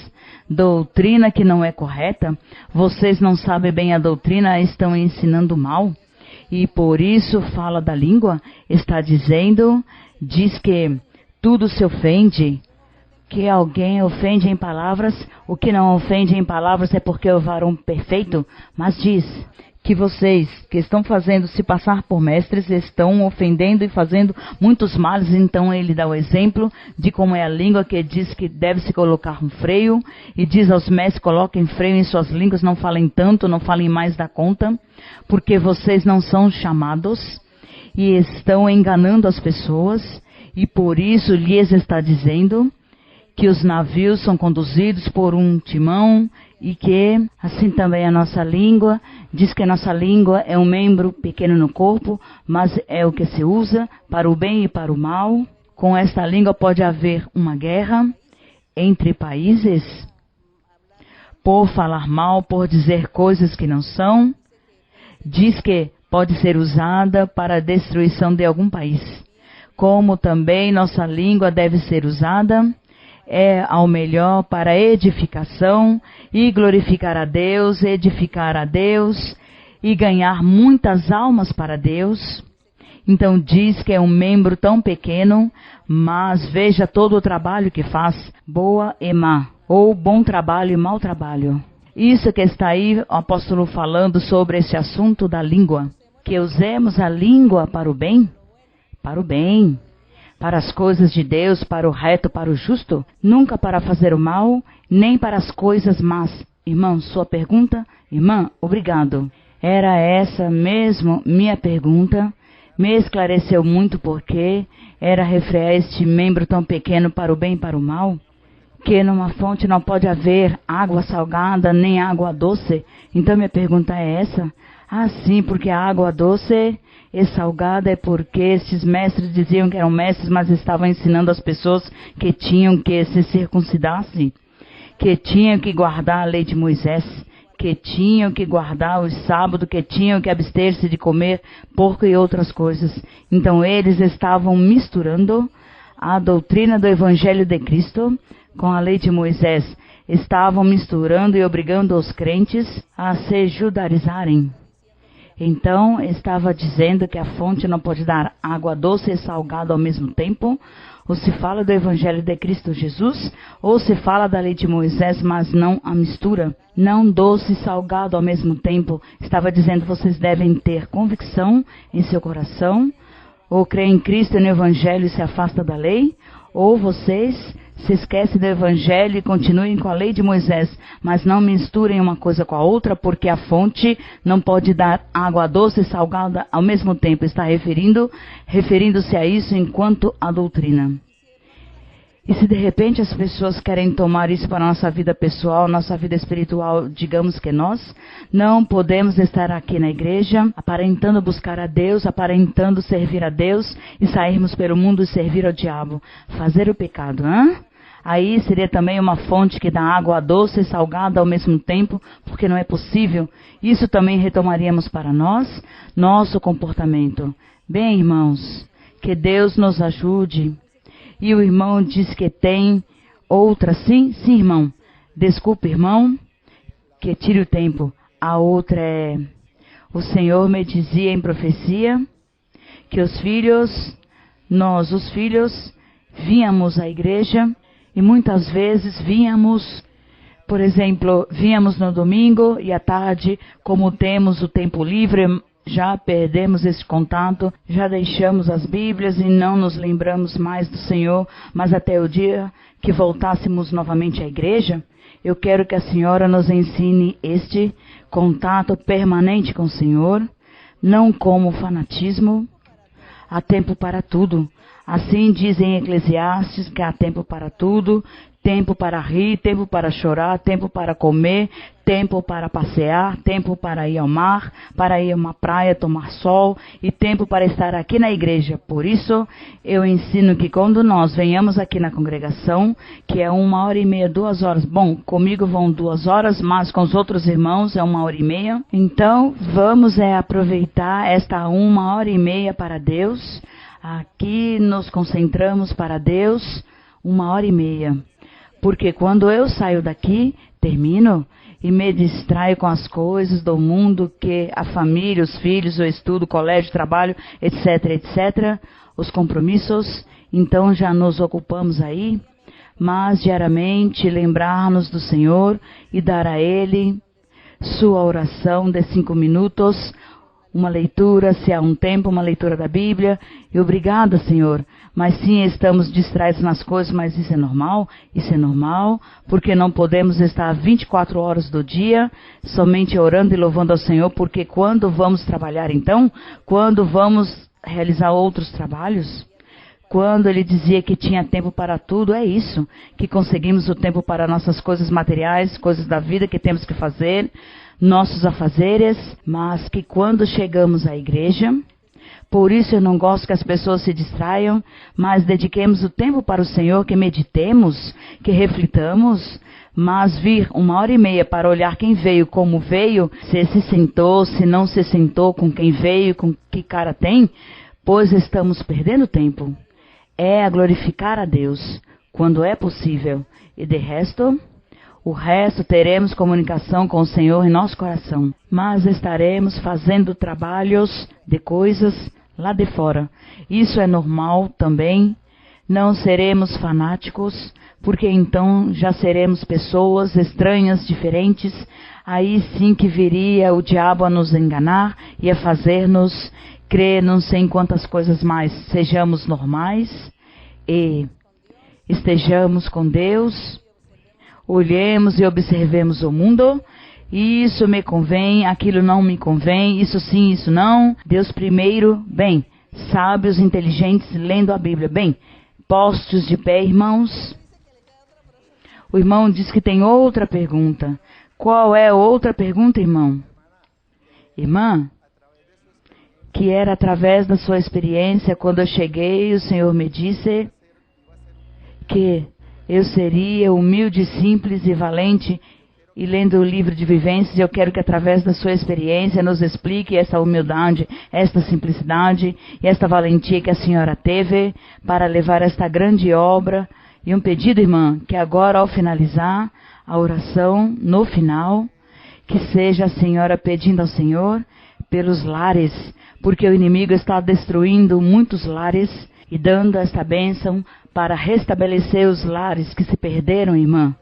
Speaker 1: Doutrina que não é correta? Vocês não sabem bem a doutrina, estão ensinando mal. E por isso fala da língua, está dizendo, diz que tudo se ofende, que alguém ofende em palavras, o que não ofende em palavras é porque é o varão perfeito, mas diz que vocês que estão fazendo se passar por mestres estão ofendendo e fazendo muitos males. Então ele dá o exemplo de como é a língua, que diz que deve se colocar um freio, e diz aos mestres: coloquem freio em suas línguas, não falem tanto, não falem mais da conta, porque vocês não são chamados e estão enganando as pessoas. E por isso lhes está dizendo que os navios são conduzidos por um timão, e que assim também a nossa língua, diz que a nossa língua é um membro pequeno no corpo, mas é o que se usa para o bem e para o mal. Com esta língua pode haver uma guerra entre países, por falar mal, por dizer coisas que não são. Diz que pode ser usada para a destruição de algum país. Como também nossa língua deve ser usada ao melhor para a edificação e glorificar a Deus, edificar a Deus e ganhar muitas almas para Deus. Então diz que é um membro tão pequeno, mas veja todo o trabalho que faz, boa e má, ou bom trabalho e mau trabalho. Isso que está aí o apóstolo falando sobre esse assunto da língua, que usemos a língua para o bem, para as coisas de Deus, para o reto, para o justo, nunca para fazer o mal, nem para as coisas más. Irmão, sua pergunta? Irmã, obrigado. Era essa mesmo minha pergunta. Me esclareceu muito porque era referir a este membro tão pequeno para o bem e para o mal, que numa fonte não pode haver água salgada nem água doce. Então minha pergunta é essa. Ah, sim, porque a água doce e salgada é porque esses mestres diziam que eram mestres, mas estavam ensinando as pessoas que tinham que se circuncidassem, que tinham que guardar a lei de Moisés, que tinham que guardar o sábado, que tinham que abster-se de comer porco e outras coisas. Então eles estavam misturando a doutrina do Evangelho de Cristo com a lei de Moisés. Estavam misturando e obrigando os crentes a se judaizarem. Então, estava dizendo que a fonte não pode dar água doce e salgada ao mesmo tempo. Ou se fala do Evangelho de Cristo Jesus, ou se fala da lei de Moisés, mas não a mistura. Não doce e salgado ao mesmo tempo. Estava dizendo que vocês devem ter convicção em seu coração, ou crer em Cristo e no Evangelho e se afasta da lei, ou vocês se esquecem do Evangelho e continuem com a lei de Moisés, mas não misturem uma coisa com a outra, porque a fonte não pode dar água doce e salgada ao mesmo tempo. Está referindo-se a isso enquanto a doutrina. E se de repente as pessoas querem tomar isso para a nossa vida pessoal, nossa vida espiritual, digamos que nós não podemos estar aqui na igreja aparentando buscar a Deus, aparentando servir a Deus e sairmos pelo mundo e servir ao diabo, fazer o pecado, Aí seria também uma fonte que dá água doce e salgada ao mesmo tempo, porque não é possível. Isso também retomaríamos para nós, nosso comportamento. Bem, irmãos, que Deus nos ajude. E o irmão diz que tem outra, sim? Sim, irmão. Desculpe, irmão, que tire o tempo. A outra é: o Senhor me dizia em profecia que os filhos, nós, os filhos, vínhamos à igreja e muitas vezes vínhamos, por exemplo, vínhamos no domingo e à tarde, como temos o tempo livre, já perdemos esse contato, já deixamos as Bíblias e não nos lembramos mais do Senhor, mas até o dia que voltássemos novamente à igreja, eu quero que a senhora nos ensine este contato permanente com o Senhor, não como fanatismo. Há tempo para tudo. Assim dizem Eclesiastes que há tempo para tudo, tempo para rir, tempo para chorar, tempo para comer, tempo para passear, tempo para ir ao mar, para ir a uma praia tomar sol e tempo para estar aqui na igreja. Por isso, eu ensino que quando nós venhamos aqui na congregação, que é 1h30, 2 horas, bom, comigo vão 2 horas, mas com os outros irmãos é 1h30. Então, vamos aproveitar esta 1h30 para Deus. Aqui nos concentramos para Deus 1h30. Porque quando eu saio daqui, termino e me distraio com as coisas do mundo, que a família, os filhos, o estudo, o colégio, o trabalho, etc, etc, os compromissos, então já nos ocupamos aí, mas diariamente lembrar-nos do Senhor e dar a Ele sua oração de 5 minutos, uma leitura, se há um tempo, uma leitura da Bíblia. E obrigada, Senhor. Mas sim, estamos distraídos nas coisas, mas isso é normal? Isso é normal, porque não podemos estar 24 horas do dia somente orando e louvando ao Senhor, porque quando vamos trabalhar então? Quando vamos realizar outros trabalhos? Quando ele dizia que tinha tempo para tudo, é isso, que conseguimos o tempo para nossas coisas materiais, coisas da vida que temos que fazer, nossos afazeres, mas que quando chegamos à igreja, por isso eu não gosto que as pessoas se distraiam, mas dediquemos o tempo para o Senhor, que meditemos, que reflitamos, mas vir 1h30 para olhar quem veio, como veio, se sentou, se não se sentou, com quem veio, com que cara tem, pois estamos perdendo tempo. É a glorificar a Deus, quando é possível, e de resto, o resto teremos comunicação com o Senhor em nosso coração, mas estaremos fazendo trabalhos de coisas lá de fora. Isso é normal também, não seremos fanáticos, porque então já seremos pessoas estranhas, diferentes, aí sim que viria o diabo a nos enganar e a fazer-nos crer não sei em quantas coisas mais. Sejamos normais e estejamos com Deus, olhemos e observemos o mundo. Isso me convém, aquilo não me convém, isso sim, isso não. Deus primeiro, bem, sábios, inteligentes, lendo a Bíblia. Bem, postos de pé, irmãos. O irmão diz que tem outra pergunta. Qual é a outra pergunta, irmão? Irmã, que era através da sua experiência, quando eu cheguei, o Senhor me disse que eu seria humilde, simples e valente, e lendo o livro de vivências, eu quero que através da sua experiência nos explique essa humildade, esta simplicidade e esta valentia que a senhora teve para levar esta grande obra. E um pedido, irmã, que agora ao finalizar a oração, no final, que seja a senhora pedindo ao Senhor pelos lares, porque o inimigo está destruindo muitos lares e dando esta bênção para restabelecer os lares que se perderam, irmã.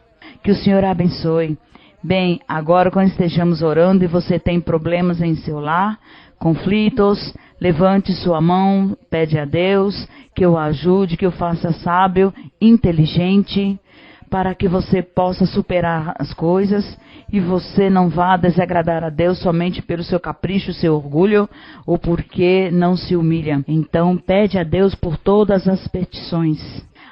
Speaker 1: Que o Senhor a abençoe. Bem, agora quando estejamos orando e você tem problemas em seu lar, conflitos, levante sua mão, pede a Deus que o ajude, que o faça sábio, inteligente, para que você possa superar as coisas e você não vá desagradar a Deus somente pelo seu capricho, seu orgulho, ou porque não se humilha. Então, pede a Deus por todas as petições.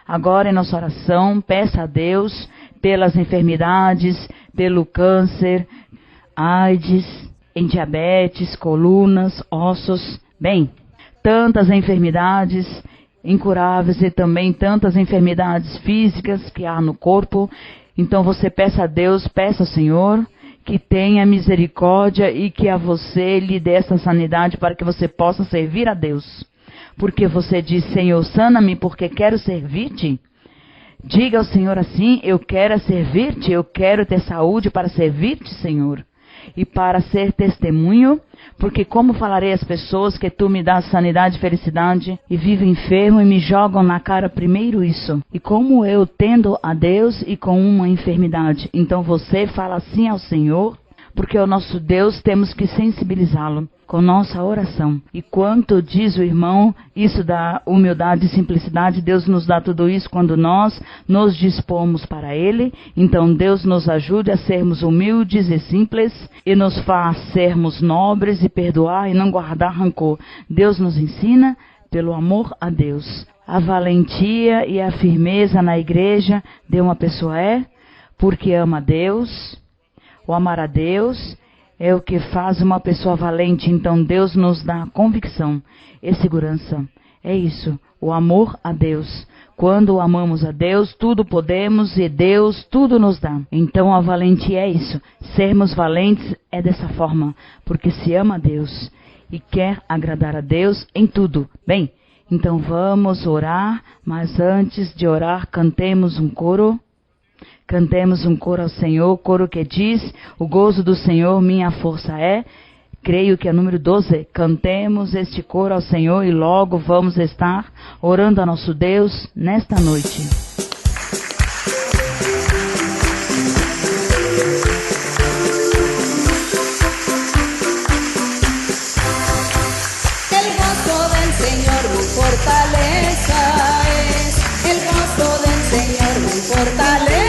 Speaker 1: Agora, em nossa oração, peça a Deus pelas enfermidades, pelo câncer, AIDS, em diabetes, colunas, ossos. Bem, tantas enfermidades incuráveis e também tantas enfermidades físicas que há no corpo. Então você peça a Deus, peça ao Senhor que tenha misericórdia e que a você lhe dê essa sanidade para que você possa servir a Deus. Porque você diz: Senhor, sana-me porque quero servir-te. Diga ao Senhor assim: eu quero servir-te, eu quero ter saúde para servir-te, Senhor. E para ser testemunho, porque como falarei às pessoas que tu me dás sanidade e felicidade e vivo enfermo e me jogam na cara primeiro isso? E como eu tendo a Deus e com uma enfermidade? Então você fala assim ao Senhor, porque o nosso Deus temos que sensibilizá-lo com nossa oração. E quanto diz o irmão, isso da humildade e simplicidade, Deus nos dá tudo isso quando nós nos dispomos para Ele. Então Deus nos ajude a sermos humildes e simples e nos faz sermos nobres e perdoar e não guardar rancor. Deus nos ensina pelo amor a Deus. A valentia e a firmeza na igreja de uma pessoa é porque ama a Deus. O amar a Deus é o que faz uma pessoa valente. Então Deus nos dá convicção e segurança. É isso, o amor a Deus. Quando amamos a Deus, tudo podemos e Deus tudo nos dá. Então a valentia é isso. Sermos valentes é dessa forma, porque se ama a Deus e quer agradar a Deus em tudo. Bem, então vamos orar, mas antes de orar, cantemos um coro. Cantemos um coro ao Senhor, coro que diz: o gozo do Senhor minha força é. Creio que é número 12. Cantemos este coro ao Senhor e logo vamos estar orando a nosso Deus nesta noite.
Speaker 2: El gozo del Señor mi fortaleza es. El gozo del Señor mi fortaleza.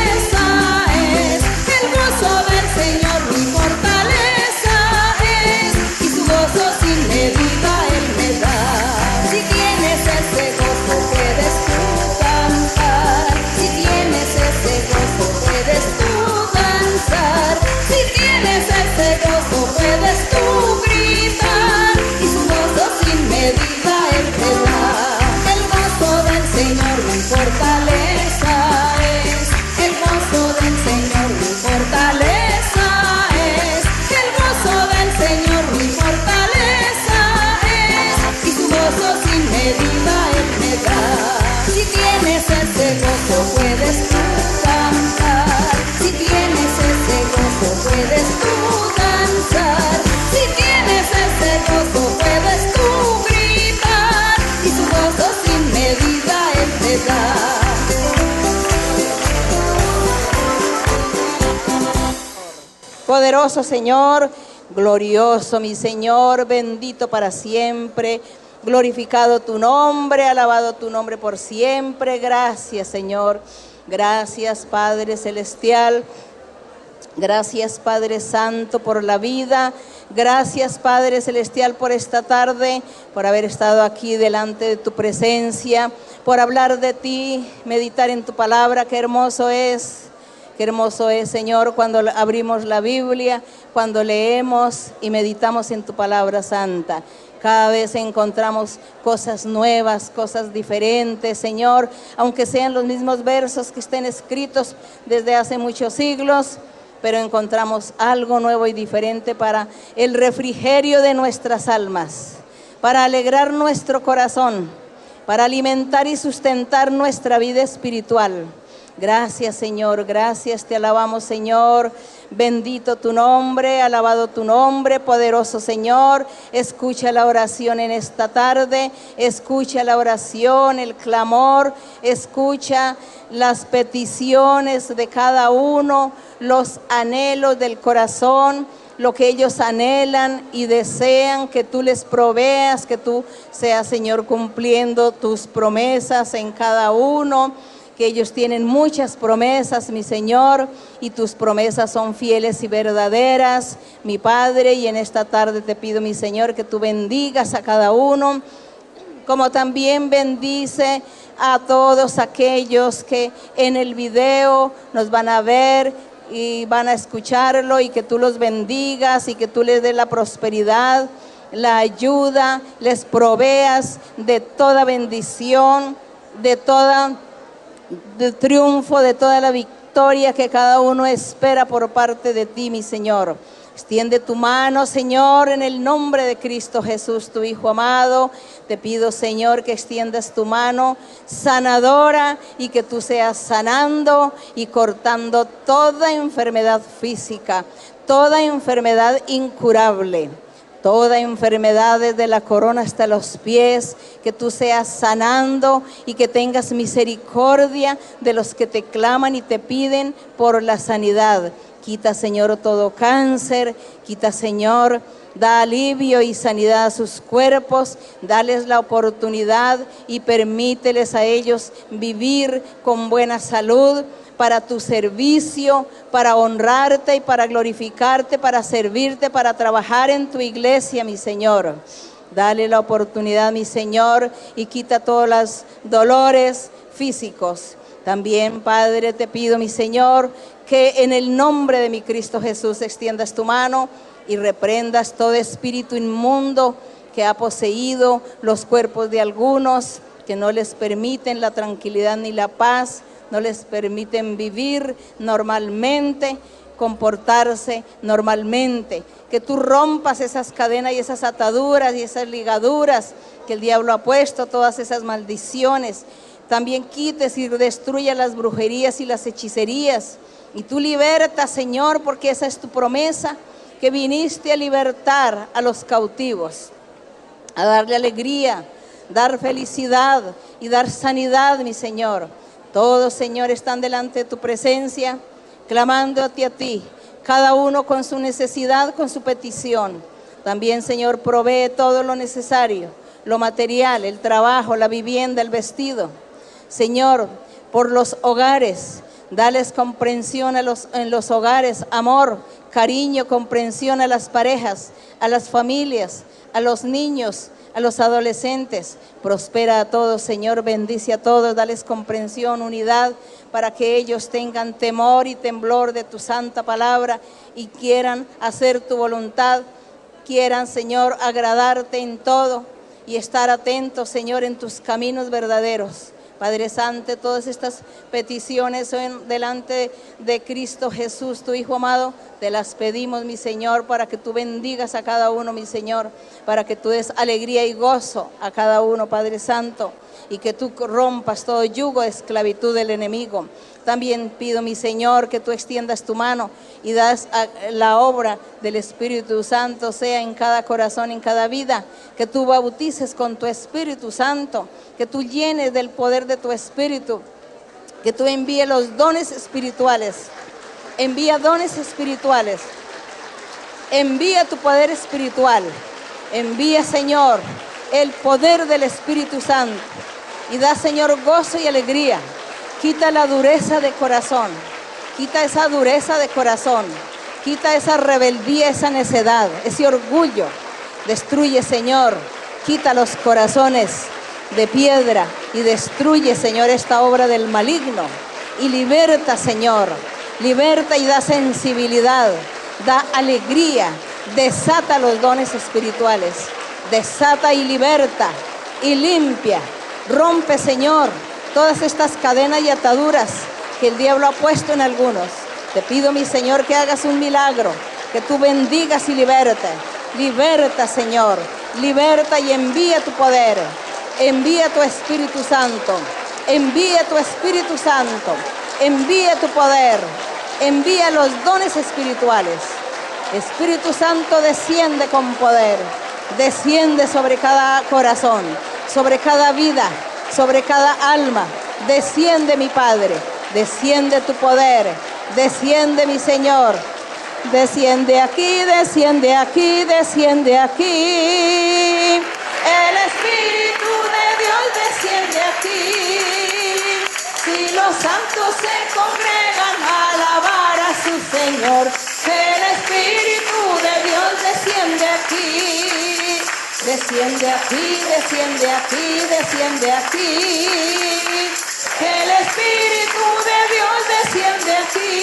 Speaker 2: Poderoso Señor, glorioso mi Señor, bendito para siempre, glorificado tu nombre, alabado tu nombre por siempre. Gracias Señor, gracias Padre Celestial, gracias Padre Santo por la vida, gracias Padre Celestial por esta tarde, por haber estado aquí delante de tu presencia, por hablar de ti, meditar en tu palabra. Qué hermoso es. Qué hermoso es, Señor, cuando abrimos la Biblia, cuando leemos y meditamos en tu palabra santa. Cada vez encontramos cosas nuevas, cosas diferentes, Señor, aunque sean los mismos versos que estén escritos desde hace muchos siglos, pero encontramos algo nuevo y diferente para el refrigerio de nuestras almas, para alegrar nuestro corazón, para alimentar y sustentar nuestra vida espiritual. Gracias Señor, gracias, te alabamos Señor, bendito tu nombre, alabado tu nombre, poderoso Señor. Escucha la oración en esta tarde, escucha la oración, el clamor, escucha las peticiones de cada uno, los anhelos del corazón, lo que ellos anhelan y desean que tú les proveas, que tú seas Señor cumpliendo tus promesas en cada uno. Que ellos tienen muchas promesas, mi Señor, y tus promesas son fieles y verdaderas, mi Padre, y en esta tarde te pido, mi Señor, que tú bendigas a cada uno, como también bendice a todos aquellos que en el video nos van a ver y van a escucharlo, y que tú los bendigas y que tú les des la prosperidad la ayuda, les proveas de toda bendición, de triunfo, de toda la victoria que cada uno espera por parte de ti, mi Señor. Extiende tu mano, Señor, en el nombre de Cristo Jesús, tu Hijo amado. Te pido, Señor, que extiendas tu mano sanadora y que tú seas sanando y cortando toda enfermedad física, toda enfermedad incurable, toda enfermedad desde la corona hasta los pies, que tú seas sanando y que tengas misericordia de los que te claman y te piden por la sanidad. Quita, Señor, todo cáncer, quita, Señor, da alivio y sanidad a sus cuerpos, dales la oportunidad y permíteles a ellos vivir con buena salud para tu servicio, para honrarte y para glorificarte, para servirte, para trabajar en tu iglesia, mi Señor. Dale la oportunidad, mi Señor, y quita todos los dolores físicos. También, Padre, te pido, mi Señor, que en el nombre de mi Cristo Jesús extiendas tu mano y reprendas todo espíritu inmundo que ha poseído los cuerpos de algunos, que no les permiten la tranquilidad ni la paz, no les permiten vivir normalmente, comportarse normalmente. Que tú rompas esas cadenas y esas ataduras y esas ligaduras que el diablo ha puesto, todas esas maldiciones. También quites y destruyas las brujerías y las hechicerías. Y tú libertas, Señor, porque esa es tu promesa, que viniste a libertar a los cautivos, a darle alegría, dar felicidad y dar sanidad, mi Señor. Todos, Señor, están delante de tu presencia, clamándote a ti, cada uno con su necesidad, con su petición. También, Señor, provee todo lo necesario, lo material, el trabajo, la vivienda, el vestido. Señor, por los hogares, dales comprensión en los hogares, amor, cariño, comprensión a las parejas, a las familias, a los niños, a los adolescentes. Prospera a todos, Señor, bendice a todos, dales comprensión, unidad, para que ellos tengan temor y temblor de tu santa palabra y quieran hacer tu voluntad, quieran, Señor, agradarte en todo y estar atentos, Señor, en tus caminos verdaderos. Padre Santo, todas estas peticiones son delante de Cristo Jesús, tu Hijo amado, te las pedimos, mi Señor, para que tú bendigas a cada uno, mi Señor, para que tú des alegría y gozo a cada uno, Padre Santo, y que tú rompas todo yugo de esclavitud del enemigo. También pido, mi Señor, que tú extiendas tu mano y das la obra del Espíritu Santo, sea en cada corazón, en cada vida, que tú bautices con tu Espíritu Santo, que tú llenes del poder de tu Espíritu, que tú envíes los dones espirituales, envía dones espirituales, envía tu poder espiritual, envía, Señor, el poder del Espíritu Santo y da, Señor, gozo y alegría. Quita la dureza de corazón, quita esa dureza de corazón, quita esa rebeldía, esa necedad, ese orgullo. Destruye, Señor, quita los corazones de piedra y destruye, Señor, esta obra del maligno. Y liberta, Señor, liberta y da sensibilidad, da alegría, desata los dones espirituales, desata y liberta y limpia. Rompe, Señor, todas estas cadenas y ataduras que el diablo ha puesto en algunos. Te pido, mi Señor, que hagas un milagro, que tú bendigas y liberta. Liberta, Señor, liberta y envía tu poder. Envía tu Espíritu Santo, envía tu Espíritu Santo, envía tu poder, envía los dones espirituales. Espíritu Santo, desciende con poder, desciende sobre cada corazón, sobre cada vida, sobre cada alma. Desciende, mi Padre, desciende tu poder, desciende, mi Señor, desciende aquí, desciende aquí, desciende aquí. El Espíritu de Dios desciende aquí. Si los santos se congregan a alabar a su Señor, el Espíritu de Dios desciende aquí. Desciende aquí, desciende aquí, desciende aquí. El Espíritu de Dios desciende aquí.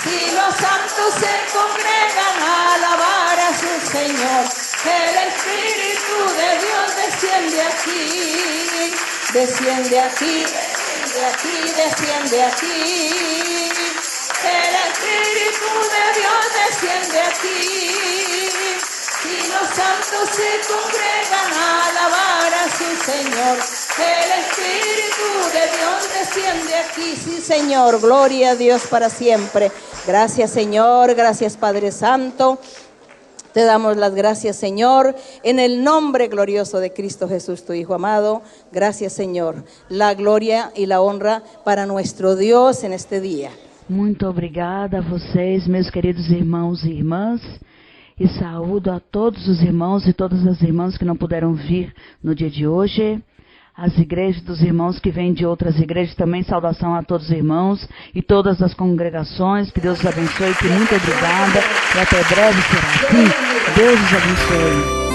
Speaker 2: Si los santos se congregan a alabar a su Señor, El Espíritu de Dios desciende aquí, desciende aquí, desciende aquí, desciende aquí. El Espíritu de Dios desciende aquí. Y los santos se congregan a alabar a su Señor. El Espíritu de Dios desciende aquí. Sí, Señor, gloria a Dios para siempre. Gracias, Señor, gracias, Padre Santo. Te damos las gracias, Señor, en el nombre glorioso de Cristo Jesús, tu Hijo amado. Gracias, Señor. La gloria y la honra para nuestro Dios en este día.
Speaker 1: Muito obrigada a vocês, meus queridos irmãos e irmãs. E saúdo a todos os irmãos e todas as irmãs que não puderam vir no dia de hoje. As igrejas dos irmãos que vêm de outras igrejas também, saudação a todos os irmãos e todas as congregações. Que Deus os abençoe, que muito obrigada e até breve será assim. Deus os abençoe.